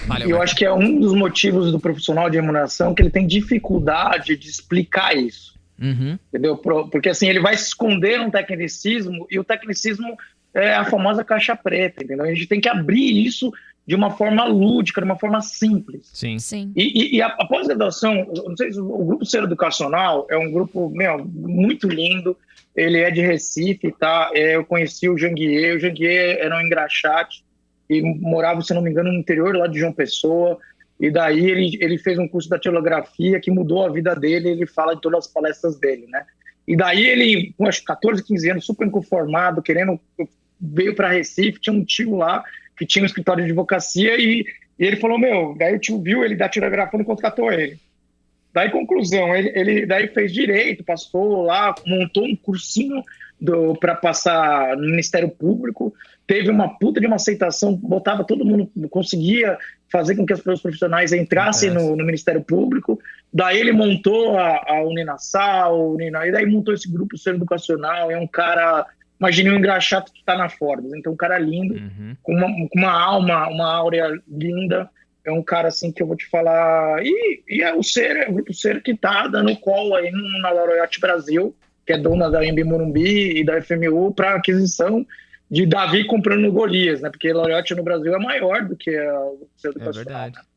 Valeu, E eu acho que é um dos motivos do profissional de remuneração que ele tem dificuldade de explicar isso. Entendeu? Porque assim, ele vai se esconder num tecnicismo, e o tecnicismo é a famosa caixa preta, entendeu? A gente tem que abrir isso de uma forma lúdica, de uma forma simples. Sim. E a pós-graduação, não sei se o Grupo Ser Educacional é um grupo, muito lindo. Ele é de Recife, tá? Eu conheci o Janguier. O Janguier era um engraxate e morava, se não me engano, no interior lá de João Pessoa. E daí ele fez um curso da datilografia que mudou a vida dele. Ele fala de todas as palestras dele, né? E daí ele, com acho que 14, 15 anos, super inconformado, veio para Recife. Tinha um tio lá que tinha um escritório de advocacia e ele falou, daí o tio viu ele datilografando e contratou ele. Daí, conclusão, ele daí fez direito, passou lá, montou um cursinho para passar no Ministério Público, teve uma puta de uma aceitação, botava todo mundo, conseguia fazer com que as pessoas profissionais entrassem no Ministério Público. Daí ele montou a Uninasal, e daí montou esse grupo Ser Educacional. É um cara, imagine um engraxato que está na Forbes, então um cara lindo, com uma alma, uma áurea linda. É um cara assim que eu vou te falar. E é o Grupo Ser que tá dando call aí na Laureate Brasil, que é dona da Embi Morumbi e da FMU, para aquisição de Davi comprando no Golias, né? Porque a Laureate no Brasil é maior do que o Grupo Ser Educacional. É verdade.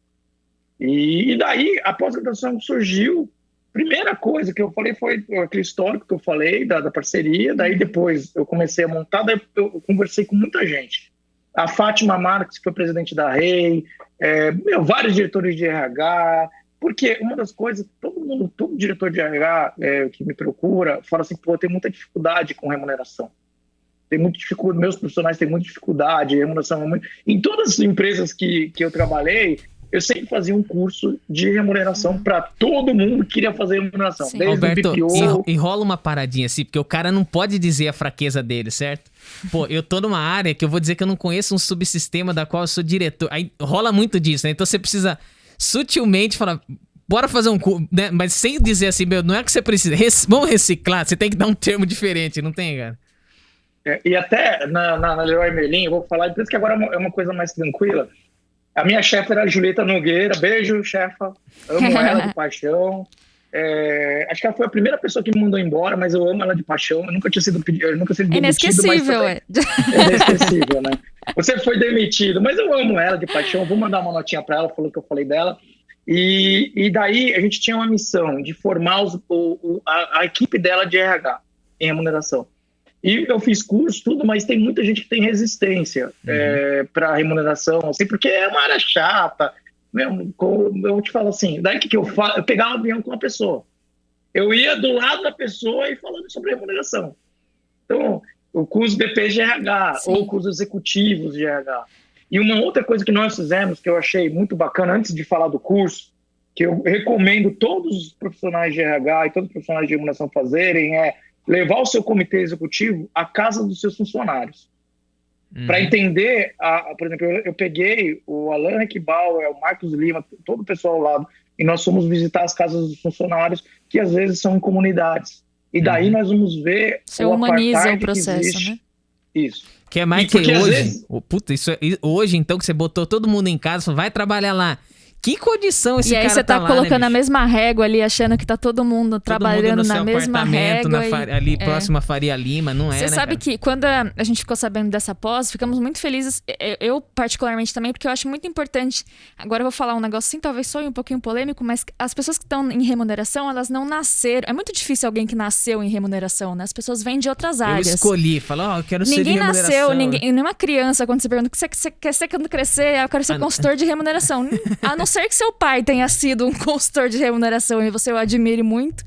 E daí a pós-graduação surgiu. Primeira coisa que eu falei foi aquele histórico que eu falei da parceria. Daí depois eu comecei a montar, daí eu conversei com muita gente. A Fátima Marques, que foi presidente da REI, vários diretores de RH, porque uma das coisas, todo diretor de RH que me procura, fala assim, tem muita dificuldade com remuneração. Tem muita dificuldade, meus profissionais têm muita dificuldade, remuneração é muito... Em todas as empresas que eu trabalhei, eu sempre fazia um curso de remuneração para todo mundo que queria fazer remuneração. Sim. Desde Alberto, o BPO... e rola uma paradinha assim, porque o cara não pode dizer a fraqueza dele, certo? Pô, eu tô numa área que eu vou dizer que eu não conheço um subsistema da qual eu sou diretor. Aí rola muito disso, né? Então você precisa sutilmente falar, bora fazer um curso, né? Mas sem dizer assim, não é que você precisa, vamos reciclar, você tem que dar um termo diferente, não tem, cara? E até na Leroy Merlin, eu vou falar, por isso que agora é uma coisa mais tranquila. A minha chefe era a Julieta Nogueira. Beijo, chefa. Amo ela de paixão. Acho que ela foi a primeira pessoa que me mandou embora, mas eu amo ela de paixão. Eu nunca tinha sido demitido. Inesquecível, mas inesquecível, né? Você foi demitido, mas eu amo ela de paixão. Vou mandar uma notinha para ela, falou que eu falei dela. E daí a gente tinha uma missão de formar a equipe dela de RH em remuneração. E eu fiz curso, tudo, mas tem muita gente que tem resistência para remuneração, assim, porque é uma área chata. Eu vou te falar assim, daí que eu faço? Eu pegava um avião com uma pessoa. Eu ia do lado da pessoa e falando sobre remuneração. Então, o curso BP de RH, ou cursos executivos de RH. E uma outra coisa que nós fizemos, que eu achei muito bacana, antes de falar do curso, que eu recomendo todos os profissionais de RH e todos os profissionais de remuneração fazerem, levar o seu comitê executivo à casa dos seus funcionários. Para entender, por exemplo, eu peguei o Alan Equibauer, o Marcos Lima, todo o pessoal ao lado, e nós fomos visitar as casas dos funcionários, que às vezes são em comunidades. E daí nós vamos ver você humaniza o processo, que existe. Né? Isso. Que é mais que hoje. Hoje, então, que você botou todo mundo em casa, vai trabalhar lá. Que condição esse cara tá lá, E aí você tá colocando né, a mesma régua ali, achando que tá todo mundo trabalhando na mesma régua. Ali próximo a Faria Lima, não é, Você sabe cara? que quando a gente ficou sabendo dessa pós, ficamos muito felizes, eu particularmente também, porque eu acho muito importante, agora eu vou falar um negócio assim, talvez soe um pouquinho polêmico, mas as pessoas que estão em remuneração, elas não nasceram, é muito difícil alguém que nasceu em remuneração, né? As pessoas vêm de outras áreas. Eu escolhi, eu quero ser de remuneração. Ninguém nasceu, nenhuma criança, quando você pergunta o que você quer ser quando crescer, eu quero ser consultor de remuneração. A não ser que seu pai tenha sido um consultor de remuneração e você o admire muito.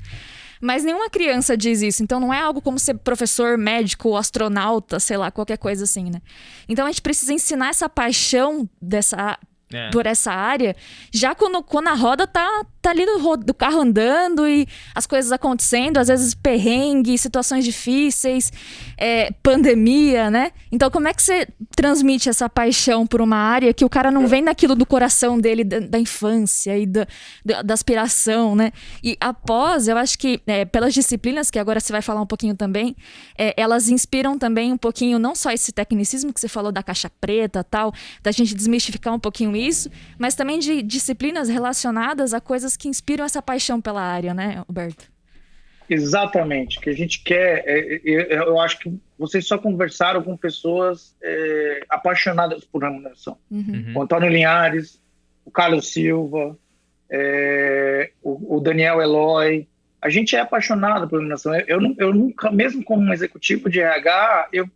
Mas nenhuma criança diz isso. Então não é algo como ser professor, médico, astronauta, sei lá, qualquer coisa assim, né? Então a gente precisa ensinar essa paixão por essa área já quando a roda tá tá ali do carro andando e as coisas acontecendo, às vezes perrengue, situações difíceis, pandemia, né? Então, como é que você transmite essa paixão por uma área que o cara não vem naquilo do coração dele, da infância e da aspiração, né? E após, eu acho que pelas disciplinas, que agora você vai falar um pouquinho também, elas inspiram também um pouquinho, não só esse tecnicismo que você falou da caixa preta, tal, da gente desmistificar um pouquinho isso, mas também de disciplinas relacionadas a coisas que inspiram essa paixão pela área, né, Roberto? Exatamente. O que a gente quer, eu acho que vocês só conversaram com pessoas apaixonadas por remuneração. O Antônio Linhares, o Carlos Silva, o Daniel Eloy. A gente é apaixonado por remuneração. Eu nunca, mesmo como um executivo de RH, eu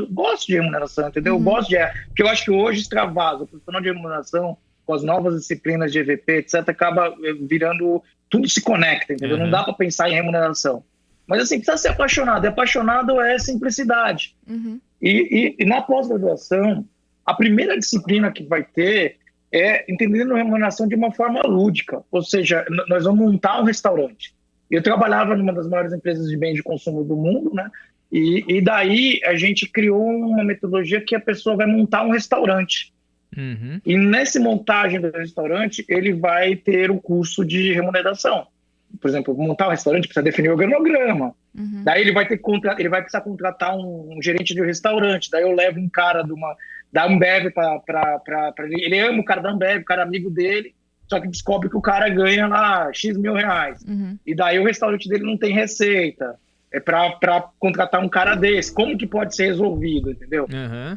gosto de remuneração, entendeu? Eu gosto porque eu acho que hoje extravasa. O profissional de remuneração, com as novas disciplinas de EVP, etc., acaba virando... Tudo se conecta, entendeu? Não dá para pensar em remuneração. Mas assim, precisa ser apaixonado. E apaixonado é simplicidade. E na pós-graduação, a primeira disciplina que vai ter é entendendo remuneração de uma forma lúdica. Ou seja, nós vamos montar um restaurante. Eu trabalhava numa das maiores empresas de bens de consumo do mundo, né? E daí a gente criou uma metodologia que a pessoa vai montar um restaurante. E nessa montagem do restaurante, ele vai ter o curso de remuneração. Por exemplo, montar um restaurante precisa definir o organograma. Daí ele vai precisar contratar um gerente de um restaurante. Daí eu levo um cara da Ambev para ele ama o cara da Ambev, o cara é amigo dele, só que descobre que o cara ganha lá X mil reais. E daí o restaurante dele não tem receita. É para contratar um cara desse. Como que pode ser resolvido, entendeu?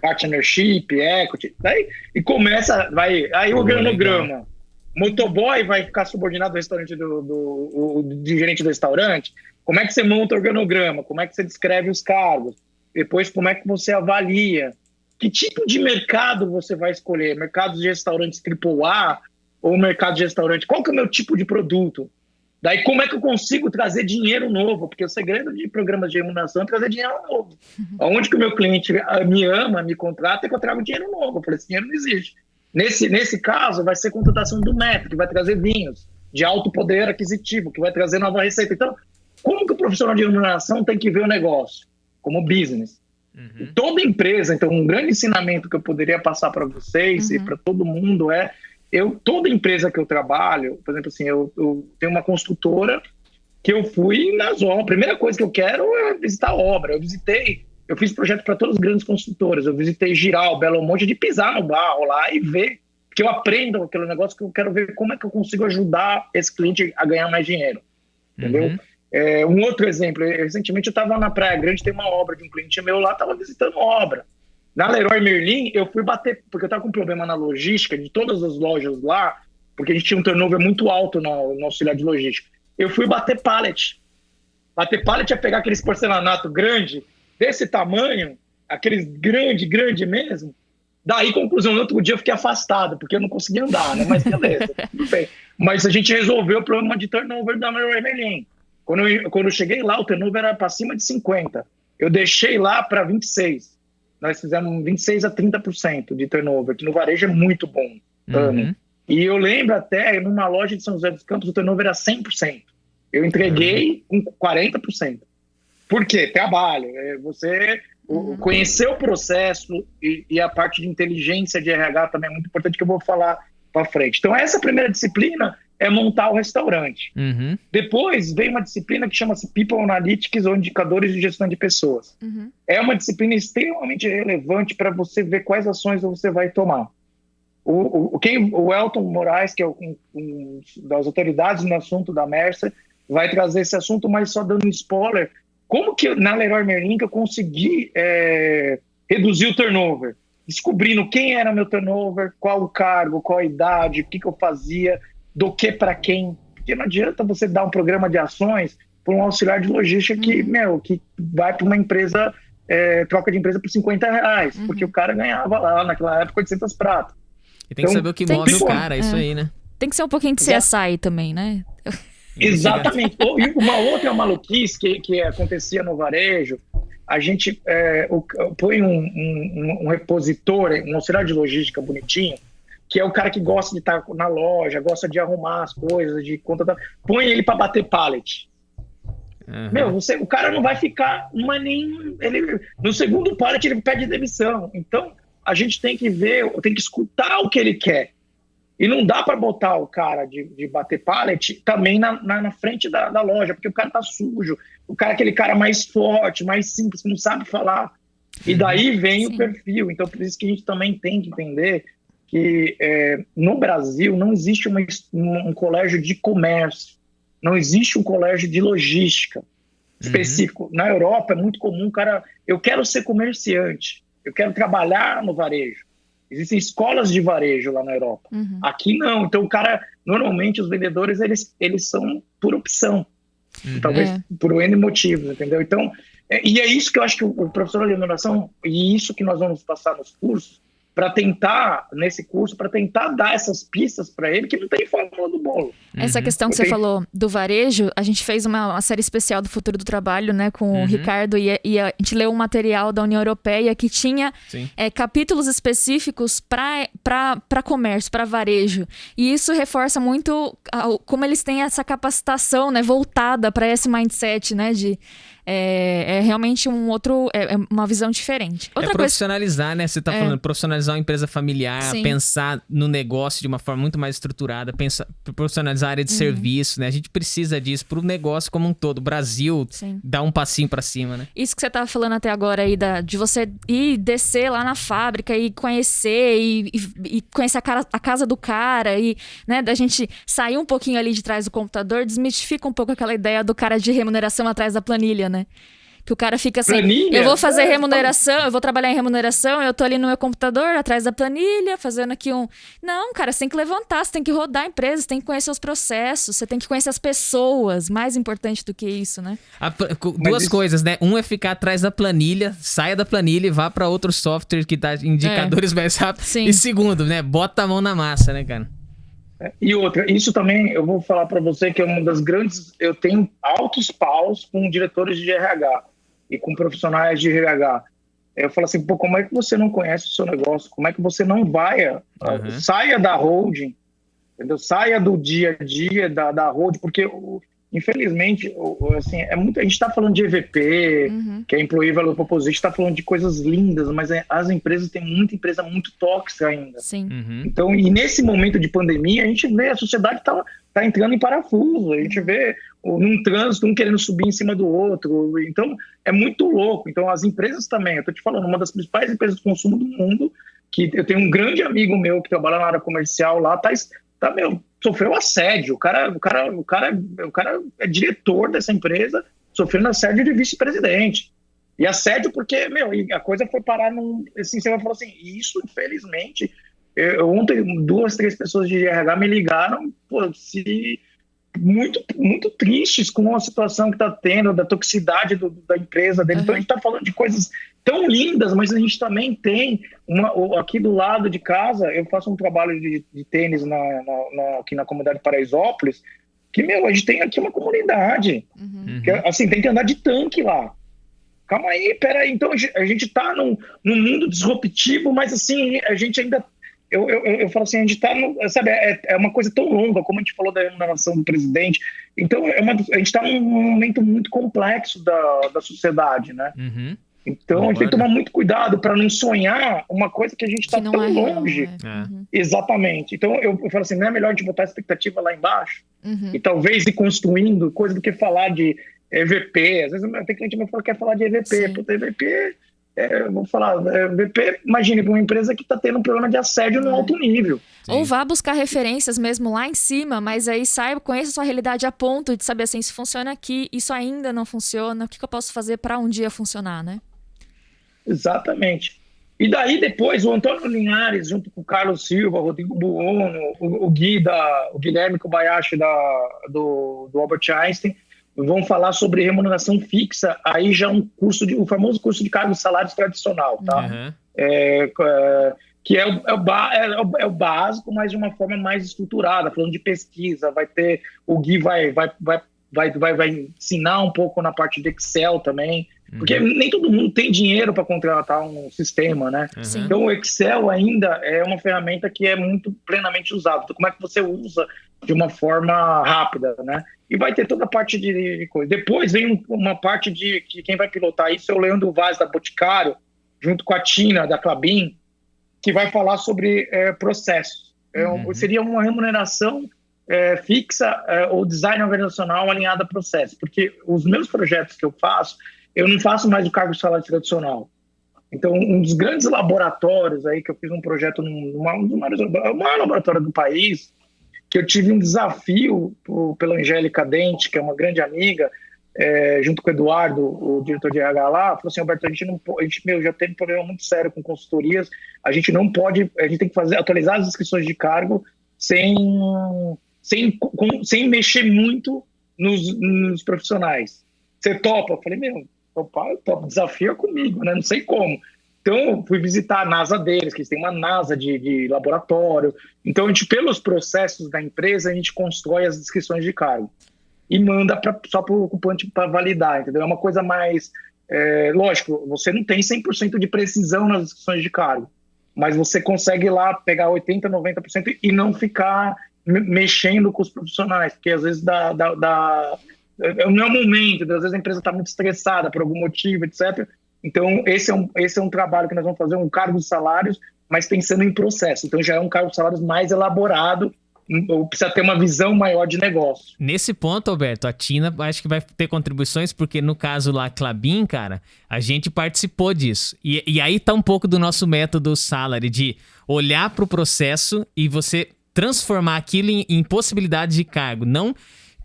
Partnership, equity. Daí, e começa, aí o organograma. Motoboy vai ficar subordinado ao restaurante do gerente do restaurante. Como é que você monta o organograma? Como é que você descreve os cargos? Depois, como é que você avalia? Que tipo de mercado você vai escolher? Mercados de restaurantes AAA ou mercado de restaurante? Qual que é o meu tipo de produto? Daí, como é que eu consigo trazer dinheiro novo? Porque o segredo de programas de remuneração é trazer dinheiro novo. Onde que o meu cliente me ama, me contrata, é que eu trago dinheiro novo. Eu falei, esse dinheiro não existe. Nesse caso, vai ser contratação do MEP, que vai trazer vinhos de alto poder aquisitivo, que vai trazer nova receita. Então, como que o profissional de remuneração tem que ver o negócio? Como business. E toda empresa, então, um grande ensinamento que eu poderia passar para vocês e para todo mundo toda empresa que eu trabalho, por exemplo, assim, eu tenho uma construtora que eu fui nas obras. A primeira coisa que eu quero é visitar a obra. Eu fiz projeto para todas as grandes construtoras. Eu visitei Giral, Belo Monte, de pisar no barro lá e ver, que eu aprendo aquele negócio, que eu quero ver como é que eu consigo ajudar esse cliente a ganhar mais dinheiro. Entendeu? Um outro exemplo, recentemente eu estava na Praia Grande, tem uma obra de um cliente meu lá, estava visitando obra. Na Leroy Merlin, eu fui bater, porque eu estava com um problema na logística de todas as lojas lá, porque a gente tinha um turnover muito alto no auxiliar de logística. Eu fui bater pallet. Bater pallet é pegar aqueles porcelanato grande, desse tamanho, aqueles grande mesmo. Daí, conclusão, no outro dia eu fiquei afastado, porque eu não conseguia andar, né? Mas beleza, tudo bem. Mas a gente resolveu o problema de turnover da Leroy Merlin. Quando eu cheguei lá, o turnover era para cima de 50%. Eu deixei lá para 26%. Nós fizemos 26% a 30% de turnover, que no varejo é muito bom. E eu lembro até, numa loja de São José dos Campos, o turnover era 100%. Eu entreguei com 40%. Por quê? Trabalho. Você conhecer o processo e a parte de inteligência de RH também é muito importante, que eu vou falar para frente. Então, essa primeira disciplina é montar o restaurante. Depois vem uma disciplina que chama-se People Analytics, ou Indicadores de Gestão de Pessoas. É uma disciplina extremamente relevante para você ver quais ações você vai tomar. O Elton Moraes, que é um das autoridades no assunto da Mercer, vai trazer esse assunto, mas só dando um spoiler. Como que na Leroy Merlin que eu consegui reduzir o turnover? Descobrindo quem era meu turnover, qual o cargo, qual a idade, o que eu fazia, do que para quem. Porque não adianta você dar um programa de ações para um auxiliar de logística que vai para uma empresa, troca de empresa por R$50, porque o cara ganhava lá naquela época 800 pratas. E tem que saber o que move o cara, isso aí, né? Tem que ser um pouquinho de CSI também, né? Exatamente. E uma outra maluquice que acontecia no varejo, a gente põe um repositor, um auxiliar de logística bonitinho, que é o cara que gosta de estar na loja, gosta de arrumar as coisas, de conta, põe ele para bater pallet. Meu, o cara não vai ficar no segundo pallet ele pede demissão. Então, a gente tem que tem que escutar o que ele quer. E não dá para botar o cara de bater pallet também na frente da loja, porque o cara tá sujo. O cara é aquele cara mais forte, mais simples, que não sabe falar. E daí vem o perfil. Então, por isso que a gente também tem que entender que no Brasil não existe um colégio de comércio. Não existe um colégio de logística específico. Na Europa é muito comum, cara, eu quero ser comerciante, eu quero trabalhar no varejo. Existem escolas de varejo lá na Europa. Aqui não. Então o cara, normalmente os vendedores, eles são por opção. Talvez por N motivos, entendeu? Então, e é isso que eu acho que o professor de alimentação, e isso que nós vamos passar nos cursos, para tentar dar essas pistas para ele, que não tem fórmula do bolo. Essa questão que você falou do varejo, a gente fez uma série especial do Futuro do Trabalho, né, com o Ricardo, e a gente leu um material da União Europeia que tinha capítulos específicos para comércio, para varejo. E isso reforça muito como eles têm essa capacitação, né, voltada para esse mindset, né, de... É realmente uma visão diferente. Outra profissionalizar, coisa... né? Você tá falando, profissionalizar uma empresa familiar, pensar no negócio de uma forma muito mais estruturada, profissionalizar a área de serviço, né? A gente precisa disso pro negócio como um todo. O Brasil dá um passinho pra cima, né? Isso que você tava falando até agora aí, de você ir descer lá na fábrica e conhecer, e conhecer a casa do cara, e, né, da gente sair um pouquinho ali de trás do computador, desmistifica um pouco aquela ideia do cara de remuneração atrás da planilha, né? Que o cara fica assim, planilha? Eu vou fazer remuneração, eu vou trabalhar em remuneração, eu tô ali no meu computador, atrás da planilha, fazendo aqui Não, cara, você tem que levantar, você tem que rodar a empresa, você tem que conhecer os processos, você tem que conhecer as pessoas, mais importante do que isso, né? Duas coisas, né? Um é ficar atrás da planilha, saia da planilha e vá para outro software que dá indicadores mais rápidos. E segundo, né? Bota a mão na massa, né, cara? E outra, isso também eu vou falar para você que é uma das grandes... Eu tenho altos paus com diretores de RH e com profissionais de RH. Eu falo assim, pô, como é que você não conhece o seu negócio? Como é que você não vai... Saia da holding, entendeu? Saia do dia a dia da holding, porque... Infelizmente, assim, a gente está falando de EVP, que é Employee Value Proposition, está falando de coisas lindas, mas as empresas têm muita empresa muito tóxica ainda. Sim. Então, e nesse momento de pandemia, a gente vê a sociedade tá entrando em parafuso, a gente vê num trânsito um querendo subir em cima do outro, então é muito louco. Então as empresas também, eu tô te falando, uma das principais empresas de consumo do mundo, que eu tenho um grande amigo meu que trabalha na área comercial lá, sofreu assédio. O cara é diretor dessa empresa, sofrendo assédio de vice-presidente. E assédio porque, a coisa foi parar assim, você vai falar assim, isso, infelizmente, ontem 2, 3 pessoas de RH me ligaram, muito, muito tristes com a situação que está tendo, da toxicidade da empresa dele. Então a gente está falando de coisas tão lindas, mas a gente também tem aqui do lado de casa, eu faço um trabalho de tênis aqui na comunidade de Paraisópolis, que, a gente tem aqui uma comunidade, que, assim, tem que andar de tanque lá. Calma aí, peraí, então a gente tá num mundo disruptivo, mas assim, a gente ainda... Eu falo assim, a gente tá sabe, é uma coisa tão longa, como a gente falou da remuneração do presidente, então a gente tá num momento muito complexo da sociedade, né? Então a gente tem que tomar muito cuidado para não sonhar uma coisa que a gente tá tão longe. Exatamente. Então eu falo assim, não é melhor a gente botar a expectativa lá embaixo e talvez ir construindo coisa do que falar de EVP. Às vezes tem cliente que me fala que quer falar de EVP. Puta, EVP... vou falar, VP, imagine, para uma empresa que está tendo um problema de assédio no alto nível. Ou vá buscar referências mesmo lá em cima, mas aí conheça a sua realidade a ponto de saber assim, isso funciona aqui, isso ainda não funciona, o que eu posso fazer para um dia funcionar, né? Exatamente. E daí depois o Antônio Linhares, junto com o Carlos Silva, o Rodrigo Buono, o Guilherme Kobayashi do Albert Einstein, vão falar sobre remuneração fixa, aí já o famoso curso de cargos e salários tradicional, tá? Que é o básico, mas de uma forma mais estruturada, falando de pesquisa, o Gui vai vai ensinar um pouco na parte de Excel também, porque nem todo mundo tem dinheiro para contratar um sistema, né? Sim. Então o Excel ainda é uma ferramenta que é muito plenamente usada. Então, como é que você usa de uma forma rápida, né? E vai ter toda a parte de coisa. Depois vem uma parte de que quem vai pilotar isso é o Leandro Vaz, da Boticário, junto com a Tina, da Klabin, que vai falar sobre processos. Seria uma remuneração fixa ou design organizacional alinhado a processo, porque os meus projetos que eu faço, eu não faço mais o cargo de salário tradicional. Então, um dos grandes laboratórios aí, que eu fiz um projeto no maior laboratório do país, que eu tive um desafio pela Angélica Dente, que é uma grande amiga, junto com o Eduardo, o diretor de RH lá, falou assim: Alberto, a gente já teve um problema muito sério com consultorias, a gente tem que atualizar as inscrições de cargo sem mexer muito nos profissionais. Você topa? Eu falei, eu topo, desafio é comigo, né? Não sei como. Então, eu fui visitar a NASA deles, que eles têm uma NASA de laboratório. Então, pelos processos da empresa, a gente constrói as descrições de cargo e manda só para o ocupante para validar, entendeu? É uma coisa mais... lógico, você não tem 100% de precisão nas descrições de cargo, mas você consegue lá pegar 80%, 90% e não ficar mexendo com os profissionais, porque às vezes não é o momento, às vezes a empresa está muito estressada por algum motivo, etc. Então, esse é um trabalho que nós vamos fazer, um cargo de salários, mas pensando em processo. Então, já é um cargo de salários mais elaborado, precisa ter uma visão maior de negócio. Nesse ponto, Alberto, a Tina acho que vai ter contribuições, porque no caso lá, Klabin, cara, a gente participou disso. E aí tá um pouco do nosso método Salary, de olhar para o processo e você transformar aquilo em possibilidades de cargo, não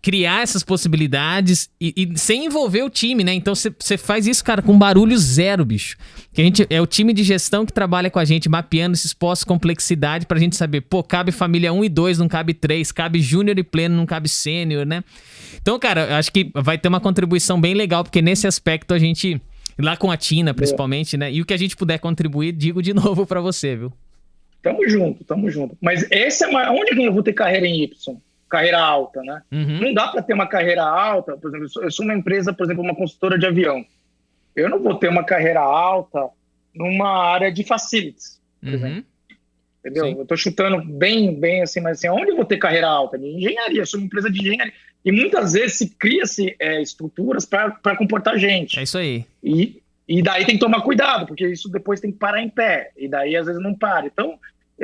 criar essas possibilidades e sem envolver o time, né? Então você faz isso, cara, com barulho zero, bicho. Que é o time de gestão que trabalha com a gente, mapeando esses postos, complexidade, pra gente saber, cabe família 1 e 2, não cabe 3, cabe júnior e pleno, não cabe sênior, né? Então, cara, eu acho que vai ter uma contribuição bem legal, porque nesse aspecto a gente, lá com a Tina, principalmente, né? E o que a gente puder contribuir, digo de novo pra você, viu? Tamo junto. Mas onde eu vou ter carreira em Y? Carreira alta, né? Não dá para ter uma carreira alta, por exemplo, eu sou uma empresa, por exemplo, uma consultora de avião. Eu não vou ter uma carreira alta numa área de facilities, por exemplo. Entendeu? Sim. Eu tô chutando bem assim, mas assim, onde eu vou ter carreira alta? De engenharia, eu sou uma empresa de engenharia. E muitas vezes cria-se estruturas para comportar gente. É isso aí. E daí tem que tomar cuidado, porque isso depois tem que parar em pé. E daí às vezes não para. Então,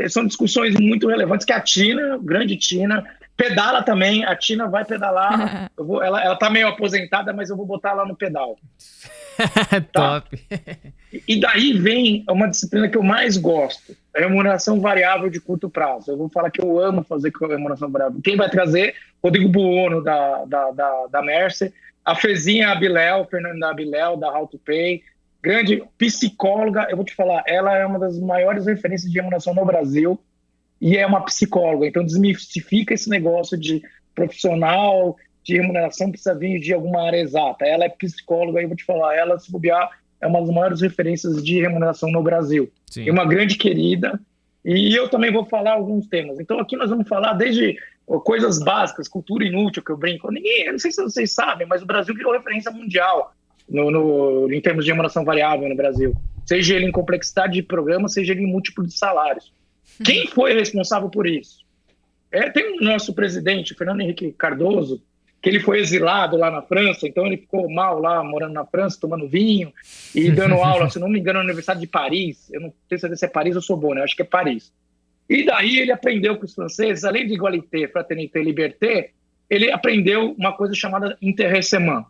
são discussões muito relevantes que a Tina, grande Tina, pedala também. A Tina vai pedalar. Ela tá meio aposentada, mas eu vou botar ela no pedal. Top. Tá? E daí vem uma disciplina que eu mais gosto. É remuneração variável de curto prazo. Eu vou falar que eu amo fazer remuneração variável. Quem vai trazer? Rodrigo Buono, da Mercer. A Fezinha Abiléu, Fernanda Abiléu, da How to Pay. Grande psicóloga. Eu vou te falar, ela é uma das maiores referências de remuneração no Brasil. E é uma psicóloga, então desmistifica esse negócio de profissional, de remuneração precisa vir de alguma área exata. Ela é psicóloga, e eu vou te falar, ela, se bobear, é uma das maiores referências de remuneração no Brasil. Sim. É uma grande querida, e eu também vou falar alguns temas. Então aqui nós vamos falar desde coisas básicas, cultura inútil, que eu brinco. Eu não sei se vocês sabem, mas o Brasil virou referência mundial em termos de remuneração variável no Brasil. Seja ele em complexidade de programa, seja ele em múltiplo de salários. Quem foi responsável por isso? Tem o nosso presidente, Fernando Henrique Cardoso, que ele foi exilado lá na França, então ele ficou mal lá, morando na França, tomando vinho e dando aula, se não me engano, na Universidade de Paris. Eu não tenho certeza se é Paris ou Sorbonne, eu acho que é Paris. E daí ele aprendeu com os franceses, além de igualité, fraternité, liberté, ele aprendeu uma coisa chamada intéressement.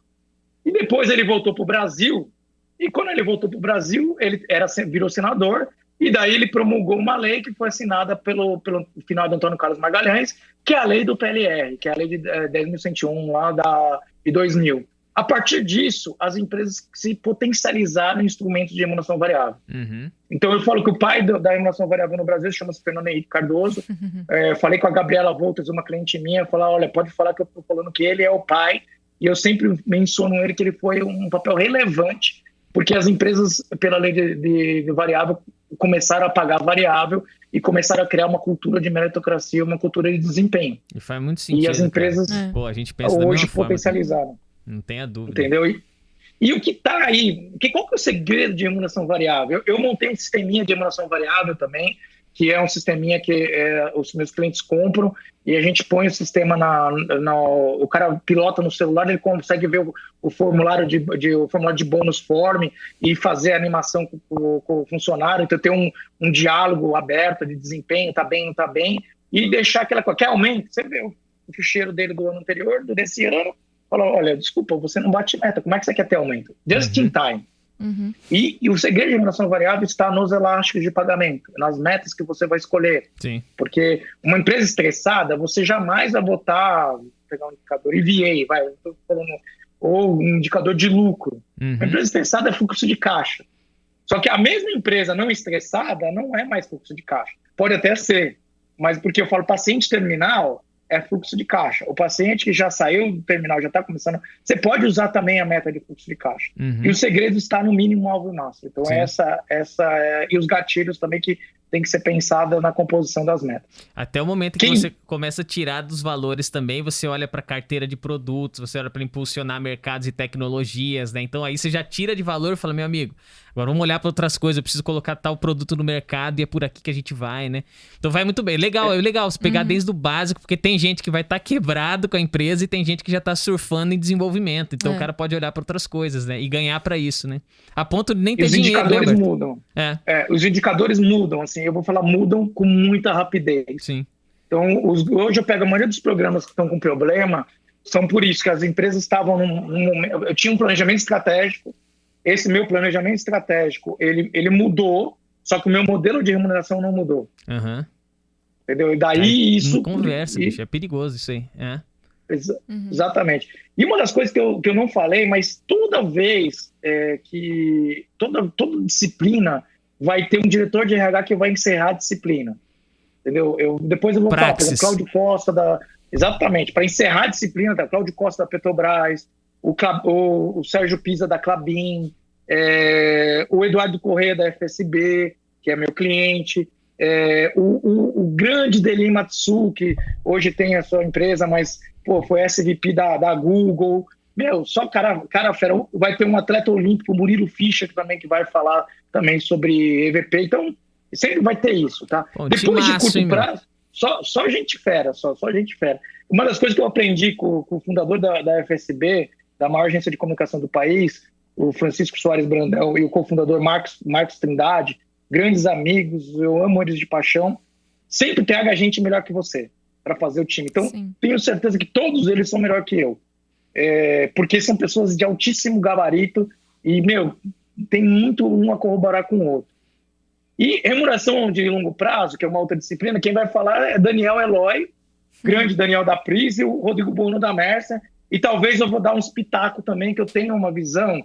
E depois ele voltou para o Brasil, e quando ele voltou para o Brasil, ele virou senador. E daí ele promulgou uma lei que foi assinada pelo finado Antônio Carlos Magalhães, que é a lei do PLR, que é a lei de 10.101 lá de 2000. A partir disso, as empresas se potencializaram em instrumentos de remuneração variável. Então eu falo que o pai da remuneração variável no Brasil chama-se Fernando Henrique Cardoso. Falei com a Gabriela Voltas, uma cliente minha, falar, olha, pode falar que eu estou falando que ele é o pai, e eu sempre menciono ele que ele foi um papel relevante porque as empresas, pela lei de variável, começaram a pagar variável e começaram a criar uma cultura de meritocracia, uma cultura de desempenho. E faz muito sentido. E as empresas Pô, a gente pensa da hoje mesma forma, potencializaram. Não tenha dúvida. Entendeu? E o que está aí, qual que é o segredo de remuneração variável? Eu montei um sisteminha de remuneração variável também, que é um sisteminha que os meus clientes compram, e a gente põe o sistema o cara pilota no celular, ele consegue ver o formulário de bônus form e fazer a animação com o funcionário, então ter um diálogo aberto de desempenho, tá bem, não tá bem, e deixar aquela coisa, quer aumento? Você vê o ficheiro dele do ano anterior, desse ano, fala, olha, desculpa, você não bate meta, como é que você quer ter aumento? Just in time. Uhum. E o segredo de remuneração variável está nos elásticos de pagamento, nas metas que você vai escolher. Sim. Porque uma empresa estressada, você jamais vai botar, vou pegar um indicador EVA, ou um indicador de lucro. Uhum. Uma empresa estressada é fluxo de caixa. Só que a mesma empresa não estressada não é mais fluxo de caixa. Pode até ser, mas porque eu falo paciente terminal, é fluxo de caixa. O paciente que já saiu do terminal, já está começando... Você pode usar também a meta de fluxo de caixa. Uhum. E o segredo está no mínimo, alvo e máximo. Então, e os gatilhos também que tem que ser pensada na composição das metas. Até o momento que você começa a tirar dos valores também, você olha para a carteira de produtos, você olha para impulsionar mercados e tecnologias, né? Então aí você já tira de valor e fala, meu amigo, agora vamos olhar para outras coisas, eu preciso colocar tal produto no mercado e é por aqui que a gente vai, né? Então vai muito bem. Legal, é legal você pegar desde o básico, porque tem gente que vai estar quebrado com a empresa e tem gente que já está surfando em desenvolvimento. Então o cara pode olhar para outras coisas, né? E ganhar para isso, né? A ponto de nem ter dinheiro, né, os indicadores mudam. Os indicadores mudam, assim, eu vou falar, mudam com muita rapidez. Sim. Então, hoje eu pego a maioria dos programas que estão com problema, são por isso que as empresas estavam num momento... Eu tinha um planejamento estratégico, esse meu planejamento estratégico, ele mudou, só que o meu modelo de remuneração não mudou. Uhum. Entendeu? E daí isso... Não conversa, bicho, é perigoso isso aí. Exatamente. E uma das coisas que eu não falei, mas toda vez que... Toda disciplina vai ter um diretor de RH que vai encerrar a disciplina. Entendeu? Depois eu vou falar, por exemplo, Cláudio Costa exatamente, para encerrar a disciplina da Cláudio Costa da Petrobras, o Sérgio Pisa da Klabin, o Eduardo Corrêa da FSB, que é meu cliente, o grande Delin Matsu, que hoje tem a sua empresa, mas foi SVP da Google. Meu, só cara fera. Vai ter um atleta olímpico, Murilo Fischer, também, que vai falar também sobre EVP. Então, sempre vai ter isso, tá? Bom, depois de curto prazo, só gente fera, só gente fera. Uma das coisas que eu aprendi com o fundador da FSB, da maior agência de comunicação do país, o Francisco Soares Brandão, e o cofundador Marcos Trindade, grandes amigos, eu amo eles de paixão, sempre traga gente melhor que você para fazer o time. Então, tenho certeza que todos eles são melhor que eu. Porque são pessoas de altíssimo gabarito e, tem muito um a corroborar com o outro. E remuneração de longo prazo, que é uma outra disciplina, quem vai falar é Daniel Eloy, grande Daniel da Pris, e o Rodrigo Bono da Mercer. E talvez eu vou dar uns pitacos também, que eu tenho uma visão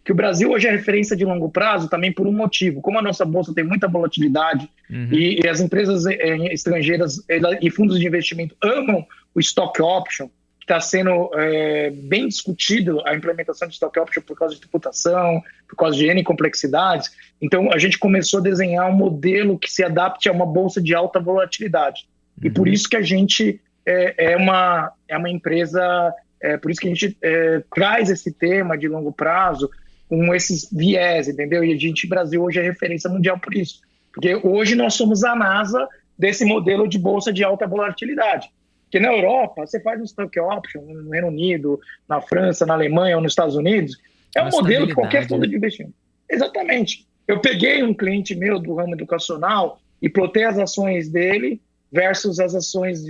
que o Brasil hoje é referência de longo prazo também por um motivo. Como a nossa bolsa tem muita volatilidade e as empresas estrangeiras e fundos de investimento amam o stock option, está sendo bem discutido a implementação de stock option por causa de tributação, por causa de N complexidades. Então, a gente começou a desenhar um modelo que se adapte a uma bolsa de alta volatilidade. E por isso que a gente é uma empresa, por isso que a gente traz esse tema de longo prazo com esses viés, entendeu? E a gente, Brasil, hoje é referência mundial por isso. Porque hoje nós somos a NASA desse modelo de bolsa de alta volatilidade. Porque na Europa, você faz um stock option no Reino Unido, na França, na Alemanha ou nos Estados Unidos, é um modelo que qualquer fundo de investimento. Exatamente. Eu peguei um cliente meu do ramo educacional e plotei as ações dele versus as ações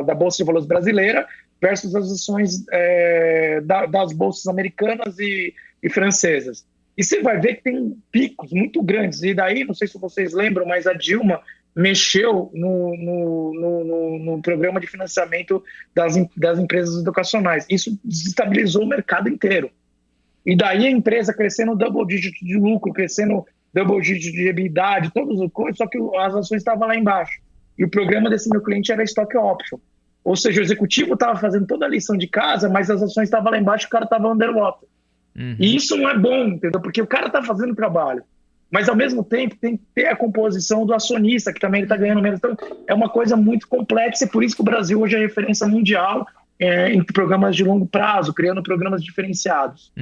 da Bolsa de Valores brasileira versus as ações das bolsas americanas e francesas. E você vai ver que tem picos muito grandes. E daí, não sei se vocês lembram, mas a Dilma mexeu no programa de financiamento das empresas educacionais. Isso desestabilizou o mercado inteiro. E daí a empresa crescendo double digit de lucro, crescendo double digit de EBITDA, todas as coisas, só que as ações estavam lá embaixo. E o programa desse meu cliente era stock option. Ou seja, o executivo estava fazendo toda a lição de casa, mas as ações estavam lá embaixo e o cara estava underwater. E isso não é bom, entendeu? Porque o cara tá fazendo o trabalho. Mas, ao mesmo tempo, tem que ter a composição do acionista, que também ele tá ganhando menos. Então, é uma coisa muito complexa, e por isso que o Brasil hoje é referência mundial em programas de longo prazo, criando programas diferenciados.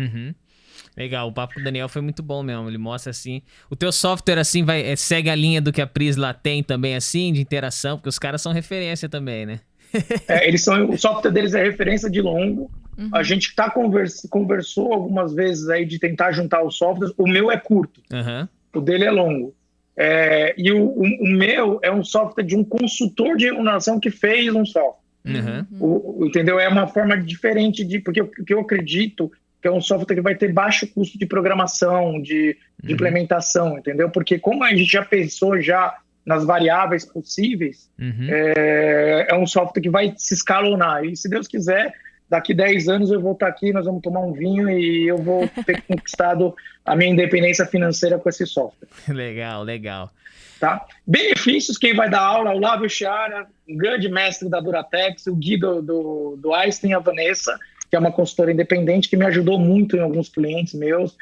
Legal, o papo com o Daniel foi muito bom mesmo. Ele mostra assim. O teu software, assim, segue a linha do que a Prisla tem também, assim, de interação, porque os caras são referência também, né? O software deles é referência de longo. A gente conversou algumas vezes aí de tentar juntar os softwares. O meu é curto, o dele é longo. E o meu é um software de um consultor de remuneração que fez um software. Entendeu? É uma forma diferente porque o que eu acredito que é um software que vai ter baixo custo de programação, de implementação, entendeu? Porque como a gente já pensou já nas variáveis possíveis, é um software que vai se escalonar. E se Deus quiser, daqui 10 anos eu vou estar aqui, nós vamos tomar um vinho e eu vou ter conquistado a minha independência financeira com esse software. Legal. Tá? Benefícios, quem vai dar aula é o Lávio Chiara, um grande mestre da Duratex, o Gui do Einstein, a Vanessa, que é uma consultora independente que me ajudou muito em alguns clientes meus,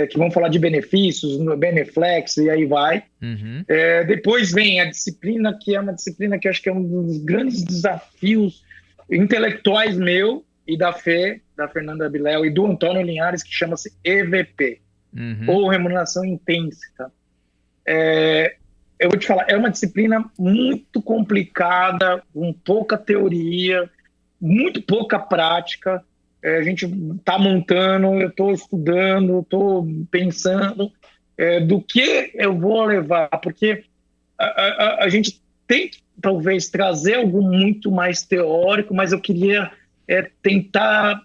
que vão falar de benefícios, no Beneflex, e aí vai. Depois vem a disciplina, que é uma disciplina que eu acho que é um dos grandes desafios intelectuais meu e da Fê, da Fernanda Biléu e do Antônio Linhares, que chama-se EVP, ou Remuneração Intrínseca. Eu vou te falar, é uma disciplina muito complicada, com pouca teoria, muito pouca prática. A gente está montando, eu estou estudando, estou pensando do que eu vou levar, porque a gente tem que talvez trazer algo muito mais teórico, mas eu queria tentar...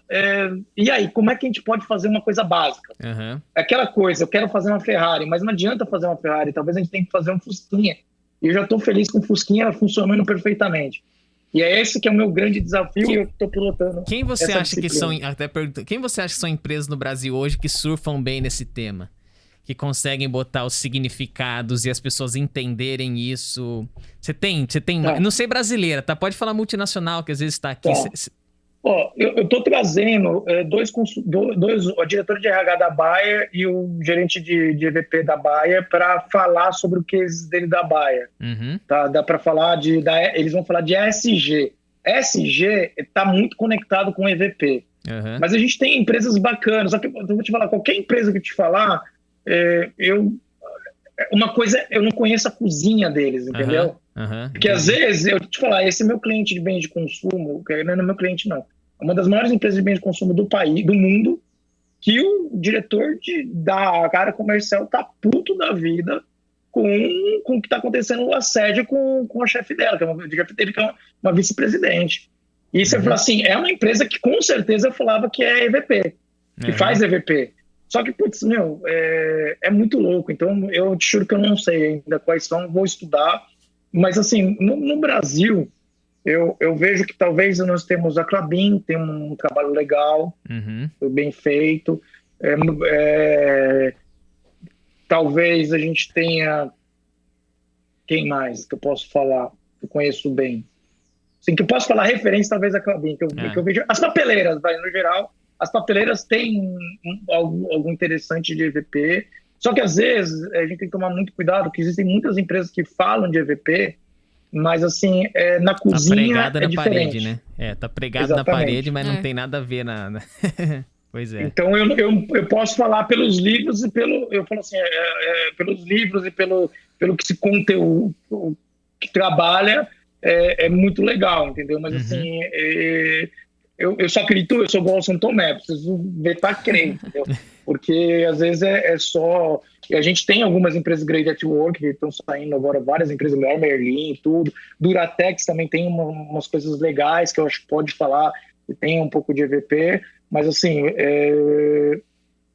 e aí, como é que a gente pode fazer uma coisa básica? Aquela coisa, eu quero fazer uma Ferrari, mas não adianta fazer uma Ferrari, talvez a gente tenha que fazer um Fusquinha. E eu já estou feliz com o Fusquinha funcionando perfeitamente. E é esse que é o meu grande desafio e eu estou pilotando. Quem você acha que são... Quem você acha que são empresas no Brasil hoje que surfam bem nesse tema? Que conseguem botar os significados e as pessoas entenderem isso? Você tem não sei brasileira, tá? Pode falar multinacional, que às vezes está aqui. Eu estou trazendo dois, o diretor de RH da Bayer e o gerente de EVP da Bayer para falar sobre o case dele da Bayer. Tá? Dá para falar eles vão falar de ESG. ESG está muito conectado com EVP. Mas a gente tem empresas bacanas. Só que eu vou te falar, qualquer empresa que eu te falar, uma coisa, eu não conheço a cozinha deles, entendeu? Porque às vezes, eu te falar, esse meu cliente de bens de consumo, que não é meu cliente não, é uma das maiores empresas de bens de consumo do país, do mundo, que o diretor da área comercial tá puto da vida com o que tá acontecendo o assédio com a chefe dela, que é uma vice-presidente. E você fala assim, é uma empresa que com certeza eu falava que é EVP, que faz EVP. Só que, putz, é muito louco. Então, eu te juro que eu não sei ainda quais são, vou estudar. Mas, assim, no Brasil, eu vejo que talvez nós temos a Klabin, tem um trabalho legal, bem feito. Talvez a gente tenha... Quem mais que eu posso falar? Que eu conheço bem. Assim, que eu posso falar referência, talvez a Klabin, que eu vejo. As papeleiras, no geral... As papeleiras têm algo interessante de EVP, só que às vezes a gente tem que tomar muito cuidado, porque existem muitas empresas que falam de EVP, mas assim, na cozinha tá pregada na diferente. Parede, né? Tá pregado na parede, mas não tem nada a ver na... Pois é. Então eu posso falar pelos livros e eu falo assim, pelos livros e pelo que esse conteúdo que trabalha é muito legal, entendeu? Mas assim... Eu só acredito, eu sou igual ao São Tomé, preciso ver para crer, entendeu? Porque às vezes é só... E a gente tem algumas empresas Great at Work que estão saindo agora, várias empresas, Merlin e tudo. Duratex também tem umas coisas legais que eu acho que pode falar, que tem um pouco de EVP, mas assim,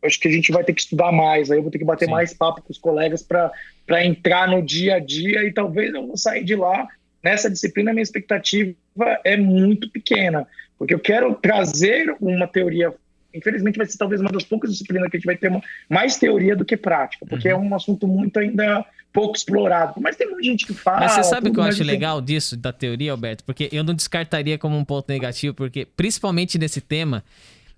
acho que a gente vai ter que estudar mais, aí eu vou ter que bater mais papo com os colegas para entrar no dia a dia e talvez eu vou sair de lá. Nessa disciplina, a minha expectativa é muito pequena, porque eu quero trazer uma teoria. Infelizmente, vai ser talvez uma das poucas disciplinas que a gente vai ter mais teoria do que prática, porque é um assunto muito ainda pouco explorado. Mas tem muita gente que fala. Mas você sabe o que eu acho legal disso, da teoria, Alberto? Porque eu não descartaria como um ponto negativo, porque principalmente nesse tema,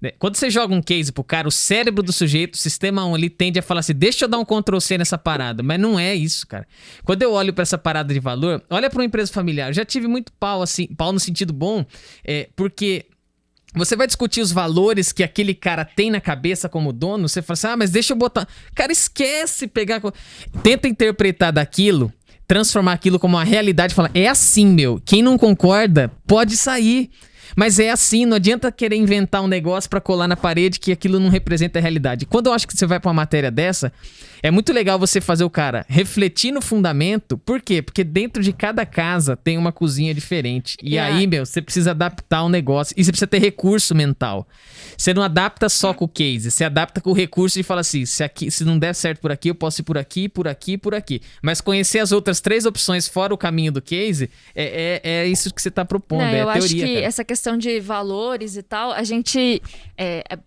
né? Quando você joga um case pro cara, o cérebro do sujeito, o sistema 1 ali tende a falar assim, deixa eu dar um Ctrl+C nessa parada. Mas não é isso, cara. Quando eu olho pra essa parada de valor, olha pra uma empresa familiar. Eu já tive muito pau, assim, pau no sentido bom, porque você vai discutir os valores que aquele cara tem na cabeça como dono, você fala assim, mas deixa eu botar... Cara, esquece pegar... Tenta interpretar daquilo, transformar aquilo como uma realidade e falar, é assim, meu. Quem não concorda, pode sair. Mas é assim, não adianta querer inventar um negócio pra colar na parede que aquilo não representa a realidade. Quando eu acho que você vai pra uma matéria dessa, é muito legal você fazer o cara refletir no fundamento. Por quê? Porque dentro de cada casa tem uma cozinha diferente. E aí, meu, você precisa adaptar o negócio. E você precisa ter recurso mental. Você não adapta só com o case, você adapta com o recurso e fala assim, se não der certo por aqui, eu posso ir por aqui, por aqui, por aqui. Mas conhecer as outras 3 opções fora o caminho do case, é isso que você tá propondo, eu teoria, acho que cara. essa questão de valores e tal, a gente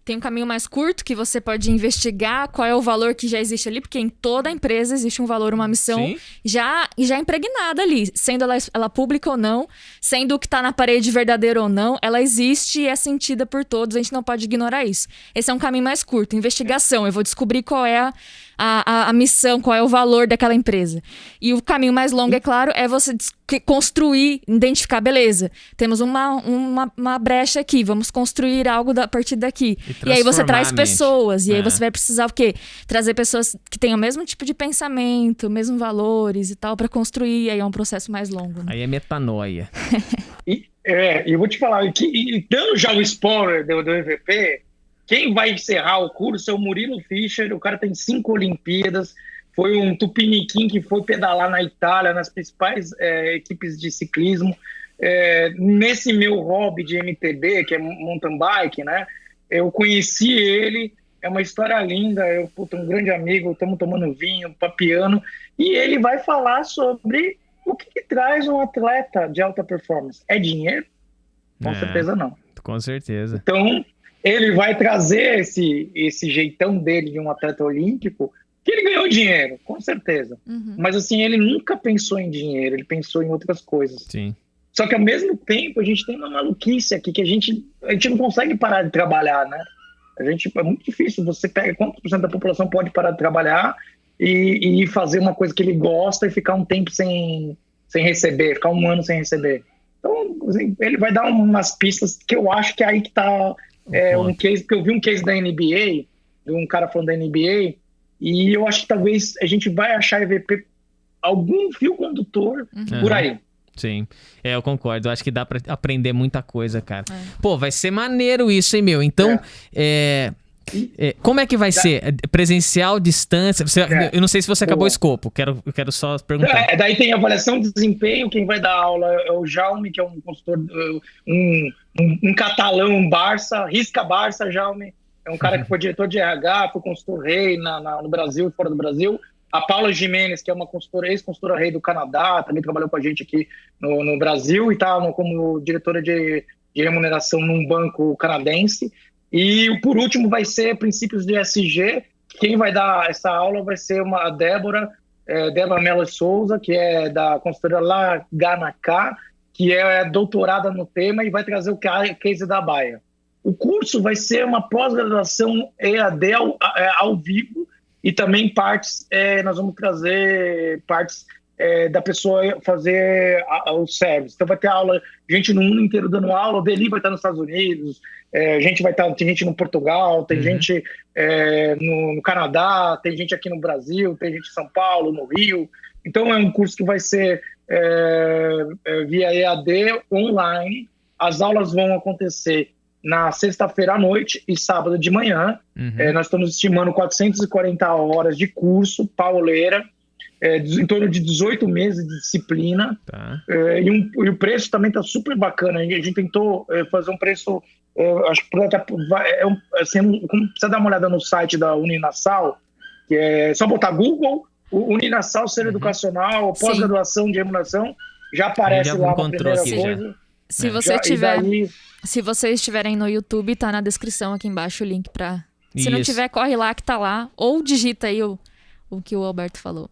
tem um caminho mais curto que você pode investigar qual é o valor que já existe ali, porque em toda empresa existe um valor, uma missão já impregnada ali, sendo ela pública ou não, sendo o que tá na parede verdadeiro ou não, ela existe e é sentida por todos, a gente não pode ignorar isso. Esse é um caminho mais curto, investigação, eu vou descobrir qual é a missão, qual é o valor daquela empresa. E o caminho mais longo, é claro, é você construir, identificar, beleza, temos uma brecha aqui, vamos construir algo a partir daqui. E aí você traz pessoas, e aí você vai precisar o quê? Trazer pessoas que tenham o mesmo tipo de pensamento, mesmos valores e tal, pra construir, e aí é um processo mais longo. Né? Aí é metanoia. E eu vou te falar, dando já o spoiler do EVP, quem vai encerrar o curso é o Murilo Fischer, o cara tem 5 Olimpíadas, foi um tupiniquim que foi pedalar na Itália, nas principais equipes de ciclismo. Nesse meu hobby de MTB, que é mountain bike, né? Eu conheci ele, é uma história linda, um grande amigo, estamos tomando vinho, papiando, e ele vai falar sobre o que traz um atleta de alta performance. É dinheiro? Com certeza não. Com certeza. Então, ele vai trazer esse jeitão dele de um atleta olímpico, que ele ganhou dinheiro, com certeza. Uhum. Mas assim, ele nunca pensou em dinheiro, ele pensou em outras coisas. Sim. Só que ao mesmo tempo, a gente tem uma maluquice aqui, que a gente não consegue parar de trabalhar, né? É muito difícil, você pega quantos por cento da população pode parar de trabalhar e fazer uma coisa que ele gosta e ficar um tempo sem receber, ficar um ano sem receber. Então, assim, ele vai dar umas pistas que eu acho que é aí que tá um case, porque eu vi um case da NBA, de um cara falando da NBA, e eu acho que talvez a gente vai achar EVP algum fio condutor por aí. Sim, eu concordo. Eu acho que dá pra aprender muita coisa, cara. Pô, vai ser maneiro isso, hein, meu? Então, como é que vai ser? Presencial, distância? Eu não sei se você acabou o escopo, eu quero só perguntar. Daí tem avaliação de desempenho, quem vai dar aula é o Jaume, que é um consultor, um catalão Barça, risca Barça, Jaume. É um cara que foi diretor de RH, foi consultor rei no Brasil e fora do Brasil. A Paula Jimenez, que é uma ex-consultora rei do Canadá, também trabalhou com a gente aqui no Brasil e está como diretora de remuneração num banco canadense. E, por último, vai ser princípios de ESG. Quem vai dar essa aula vai ser a Débora Mello Souza, que é da consultora Laganacá, que é doutorada no tema e vai trazer o case da Baia. O curso vai ser uma pós-graduação EAD ao vivo e também nós vamos trazer partes da pessoa fazer o service. Então vai ter aula, gente no mundo inteiro dando aula, o Deli vai estar nos Estados Unidos, tem gente no Portugal, tem gente no Canadá, tem gente aqui no Brasil, tem gente em São Paulo, no Rio. Então é um curso que vai ser via EAD online. As aulas vão acontecer na sexta-feira à noite e sábado de manhã. Nós estamos estimando 440 horas de curso, pauleira, em torno de 18 meses de disciplina. Tá. E o preço também está super bacana. A gente tentou fazer um preço, acho que precisa dar uma olhada no site da Uninasal, que é só botar Google, Uninasal Ser Educacional, pós-graduação de remuneração, já aparece lá a primeira coisa. Se vocês estiverem no YouTube, tá na descrição aqui embaixo o link pra... Se não tiver, corre lá que tá lá. Ou digita aí o que o Alberto falou.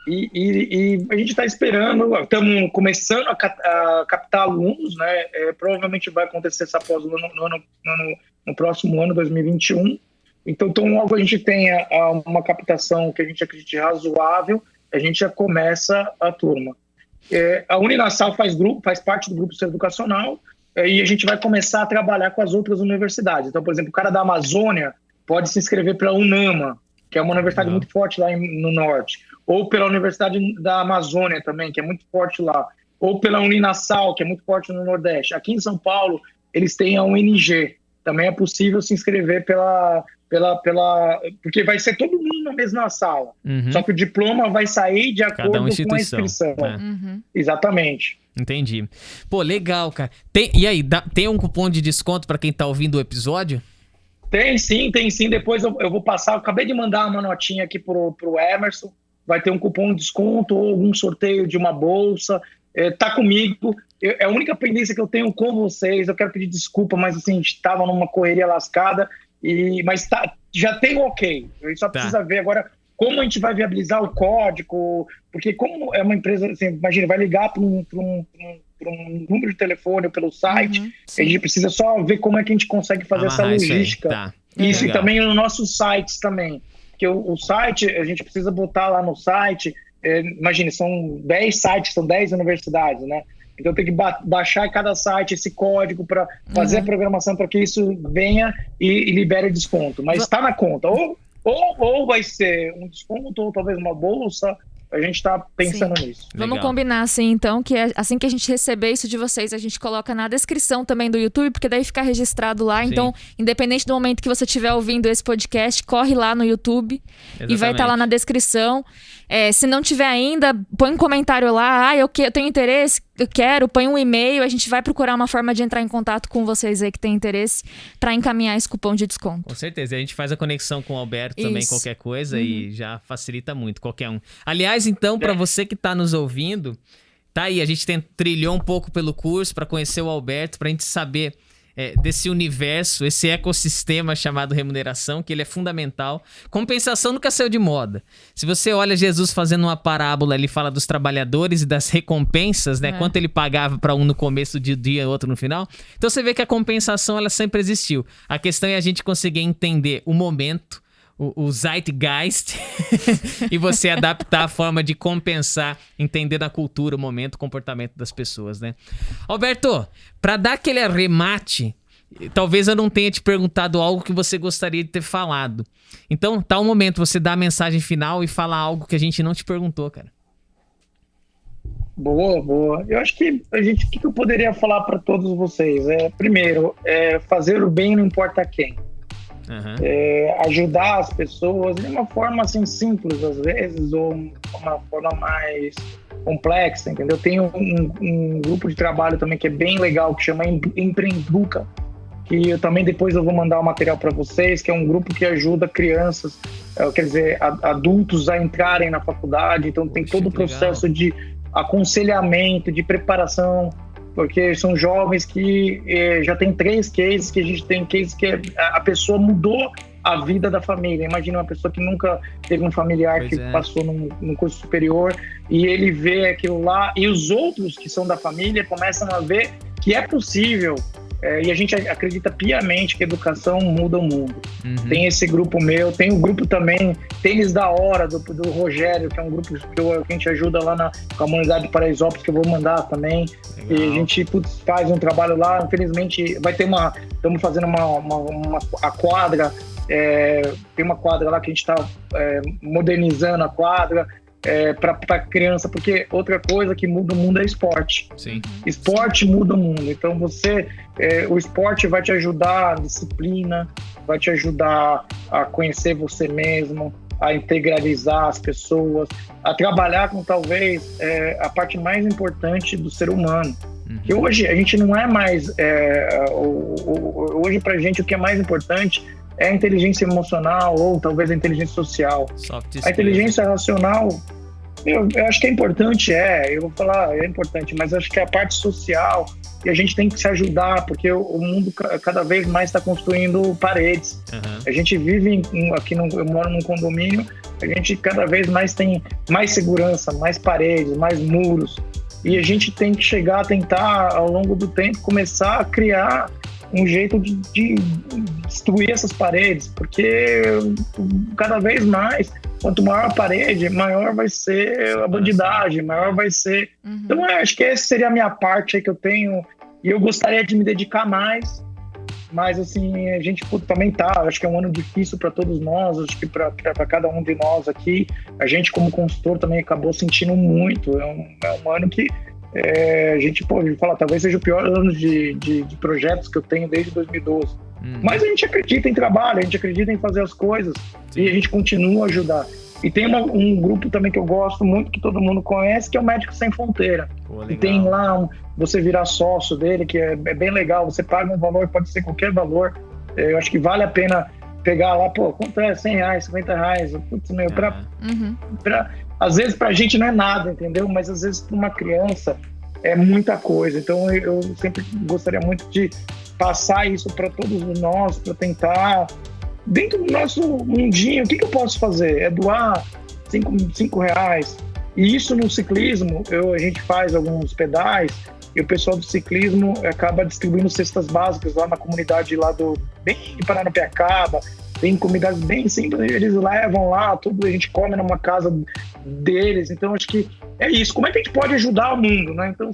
E a gente está esperando, estamos começando a captar alunos, né? Provavelmente vai acontecer essa pós no próximo ano, 2021. Então, logo a gente tenha uma captação que a gente acredite razoável, a gente já começa a turma. A Uninasal faz parte do grupo educacional, e a gente vai começar a trabalhar com as outras universidades. Então, por exemplo, o cara da Amazônia pode se inscrever para a UNAMA, que é uma universidade muito forte lá no norte, ou pela Universidade da Amazônia também, que é muito forte lá, ou pela Uninasal, que é muito forte no Nordeste. Aqui em São Paulo, eles têm a UNG. Também é possível se inscrever porque vai ser todo mundo na mesma sala. Só que o diploma vai sair de acordo com a inscrição. Exatamente. Entendi. Pô, legal, cara. E aí, tem um cupom de desconto para quem tá ouvindo o episódio? Tem sim. Depois eu vou passar. Eu acabei de mandar uma notinha aqui pro Emerson. Vai ter um cupom de desconto ou algum sorteio de uma bolsa. Tá comigo. É a única pendência que eu tenho com vocês. Eu quero pedir desculpa, mas assim, a gente estava numa correria lascada. Mas já tem o ok. A gente só precisa ver agora como a gente vai viabilizar o código. Porque como é uma empresa, assim, imagina, vai ligar para um número de telefone ou pelo site. A gente precisa só ver como é que a gente consegue fazer essa logística. Isso, e também nos nossos sites também. Porque o site, a gente precisa botar lá no site. Imagine, são 10 sites, são 10 universidades, né? Então tem que baixar em cada site esse código para fazer a programação para que isso venha e libere desconto. Mas está na conta. Ou vai ser um desconto, ou talvez uma bolsa. A gente está pensando nisso. Vamos combinar assim, então, que assim que a gente receber isso de vocês, a gente coloca na descrição também do YouTube, porque daí fica registrado lá. Sim. Então, independente do momento que você estiver ouvindo esse podcast, corre lá no YouTube. Exatamente. E vai estar lá na descrição. Se não tiver ainda, põe um comentário lá. Eu tenho interesse, eu quero, põe um e-mail. A gente vai procurar uma forma de entrar em contato com vocês aí que tem interesse para encaminhar esse cupom de desconto. Com certeza. A gente faz a conexão com o Alberto também, qualquer coisa, e já facilita muito, qualquer um. Aliás, então, para você que tá nos ouvindo, tá aí, a gente trilhou um pouco pelo curso para conhecer o Alberto, pra gente saber desse universo, esse ecossistema chamado remuneração, que ele é fundamental. Compensação nunca saiu de moda. Se você olha Jesus fazendo uma parábola, ele fala dos trabalhadores e das recompensas, né? Quanto ele pagava para um no começo do dia e outro no final. Então você vê que a compensação, ela sempre existiu. A questão é a gente conseguir entender o momento, o zeitgeist, e você adaptar a forma de compensar, entendendo a cultura, o momento, o comportamento das pessoas, né? Alberto, para dar aquele arremate, talvez eu não tenha te perguntado algo que você gostaria de ter falado. Então, tá o momento, você dá a mensagem final e fala algo que a gente não te perguntou, cara. Boa. Eu acho que o que eu poderia falar para todos vocês? Primeiro, fazer o bem não importa quem. Ajudar as pessoas de uma forma assim simples às vezes, ou uma forma mais complexa, entendeu? Tem um grupo de trabalho também que é bem legal, que chama Empreenduca, que eu também depois eu vou mandar o material para vocês, que é um grupo que ajuda crianças, quer dizer, adultos a entrarem na faculdade. Então tem todo o processo de aconselhamento, de preparação, porque são jovens que já tem 3 cases, que a gente tem cases que a pessoa mudou a vida da família. Imagina uma pessoa que nunca teve um familiar passou num curso superior, e ele vê aquilo lá, e os outros que são da família começam a ver que é possível. E a gente acredita piamente que a educação muda o mundo. Tem esse grupo meu, tem o grupo também Tênis da Hora, do Rogério, que é um grupo que a gente ajuda lá na comunidade de Paraisópolis, que eu vou mandar também. Legal. E a gente faz um trabalho lá. Infelizmente vai ter estamos fazendo a quadra, tem uma quadra lá que a gente está modernizando a quadra, para criança, porque outra coisa que muda o mundo é esporte. Sim. Esporte muda o mundo. Então o esporte vai te ajudar a disciplina, vai te ajudar a conhecer você mesmo, a integralizar as pessoas, a trabalhar com talvez a parte mais importante do ser humano. Que hoje a gente não é mais hoje pra gente o que é mais importante é a inteligência emocional, ou talvez a inteligência social. A inteligência racional, eu acho que é importante, eu vou falar, é importante, mas acho que é a parte social, e a gente tem que se ajudar, porque o mundo cada vez mais está construindo paredes. A gente vive eu moro num condomínio A gente cada vez mais tem mais segurança, mais paredes, mais muros. E a gente tem que chegar a tentar, ao longo do tempo, começar a criar um jeito de destruir essas paredes, porque cada vez mais, quanto maior a parede, maior vai ser a bandidagem, maior vai ser... Então, acho que essa seria a minha parte aí que eu tenho, e eu gostaria de me dedicar mais, mas, assim, a gente também acho que é um ano difícil para todos nós, acho que para cada um de nós aqui, a gente como consultor também acabou sentindo muito, é um ano que a gente pode falar, talvez seja o pior ano de projetos que eu tenho desde 2012. Mas a gente acredita em trabalho, a gente acredita em fazer as coisas. Sim. E a gente continua a ajudar. E tem um grupo também que eu gosto muito, que todo mundo conhece, que é o Médicos Sem Fronteira. E tem lá você virar sócio dele, que é bem legal. Você paga um valor, pode ser qualquer valor. Eu acho que vale a pena pegar lá, quanto é? R$100, R$50? Putz, meu, às vezes pra gente não é nada, entendeu? Mas às vezes pra uma criança é muita coisa. Então eu sempre gostaria muito de passar isso para todos nós, para tentar, dentro do nosso mundinho, o que eu posso fazer? É doar R$5. E isso no ciclismo, a gente faz alguns pedais, e o pessoal do ciclismo acaba distribuindo cestas básicas lá na comunidade lá bem de Paranapiacaba. Tem comunidades bem simples, eles levam lá, tudo, a gente come numa casa deles. Então, acho que é isso. Como é que a gente pode ajudar o mundo, né? Então,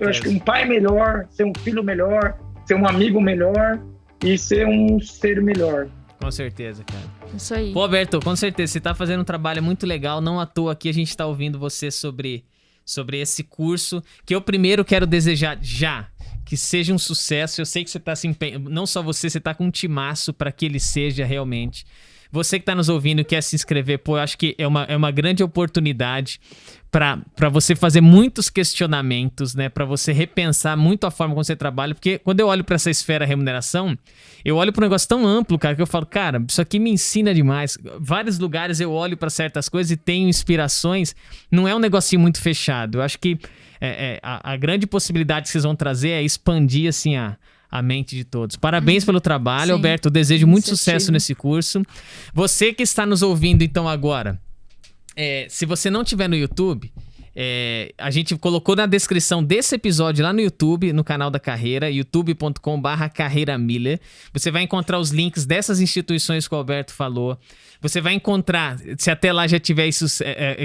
eu acho que um pai melhor, ser um filho melhor, ser um amigo melhor e ser um ser melhor. Com certeza, cara. Isso aí. Pô, Alberto, com certeza, você tá fazendo um trabalho muito legal. Não à toa aqui a gente tá ouvindo você sobre esse curso, que eu primeiro quero desejar que seja um sucesso. Eu sei que você tá se empenhando, não só você tá com um timaço para que ele seja realmente. Você que tá nos ouvindo e quer se inscrever, eu acho que é uma grande oportunidade para você fazer muitos questionamentos, né? Para você repensar muito a forma como você trabalha, porque quando eu olho para essa esfera remuneração, eu olho para um negócio tão amplo, cara, que eu falo, cara, isso aqui me ensina demais. Vários lugares eu olho para certas coisas e tenho inspirações, não é um negocinho muito fechado. Eu acho que a grande possibilidade que vocês vão trazer é expandir, assim, a mente de todos. Parabéns pelo trabalho, sim. Alberto. Eu desejo muito sucesso nesse curso. Você que está nos ouvindo, então, agora, se você não estiver no YouTube, a gente colocou na descrição desse episódio lá no YouTube, no canal da Carreira, youtube.com/carreiramiller. Você vai encontrar os links dessas instituições que o Alberto falou. Você vai encontrar, se até lá já tiver isso,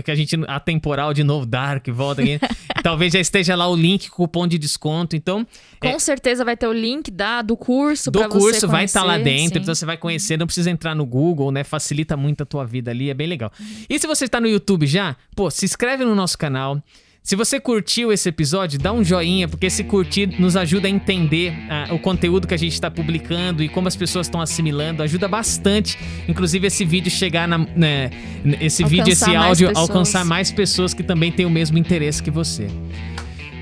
que a gente, atemporal de novo, Dark, volta aqui, talvez já esteja lá o link, cupom de desconto. Então, com certeza vai ter o link do curso pra você conhecer. Do curso vai estar lá dentro, sim. Então você vai conhecer, não precisa entrar no Google, né? Facilita muito a tua vida ali, é bem legal. E se você está no YouTube já, se inscreve no nosso canal. Se você curtiu esse episódio, dá um joinha, porque esse curtir nos ajuda a entender o conteúdo que a gente está publicando e como as pessoas estão assimilando. Ajuda bastante, inclusive, esse vídeo chegar esse áudio, alcançar mais pessoas que também têm o mesmo interesse que você.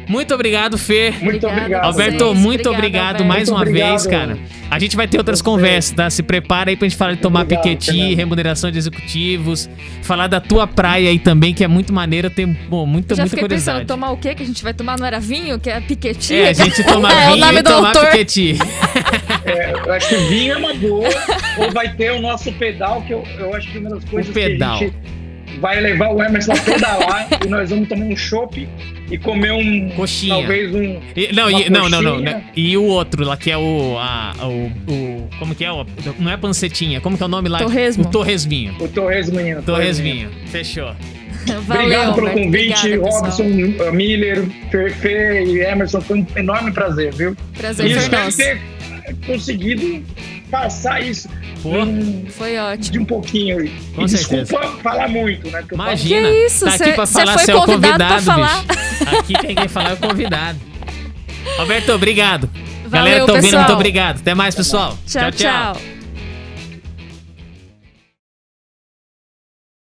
Muito obrigado, Fê. Muito obrigado. Alberto, muito obrigado mais uma vez, cara. A gente vai ter outras conversas, tá? Se prepara aí pra gente falar de tomar Piketty, remuneração de executivos, falar da tua praia aí também, que é muito maneiro, tem muita curiosidade. Já fiquei pensando, tomar o quê que a gente vai tomar? Não era vinho, que é Piketty? A gente toma vinho e tomar Piketty. Eu acho que vinho é uma boa, ou vai ter o nosso pedal, que eu acho que uma das coisas que a gente vai levar o Emerson a pedalar e nós vamos tomar um chopp e comer coxinha. Talvez não. E o outro lá, que é como que é? Não é pancetinha, como que é o nome lá? Torresmo. O torresminho. O torresminho. Fechou. Valeu, obrigado pelo convite, Robson, Miller, Fê e Emerson. Foi um enorme prazer, viu? Prazer foi nosso. Ter conseguido passar isso. Foi ótimo. De um pouquinho. Com certeza. Desculpa falar muito, né? Imagina. Que isso? Tá aqui pra falar, você foi convidado pra falar. Bicho. Aqui quem quer falar é o convidado. Alberto, obrigado. Valeu, galera, tô ouvindo, pessoal. muito obrigado. Até mais, pessoal. Tchau.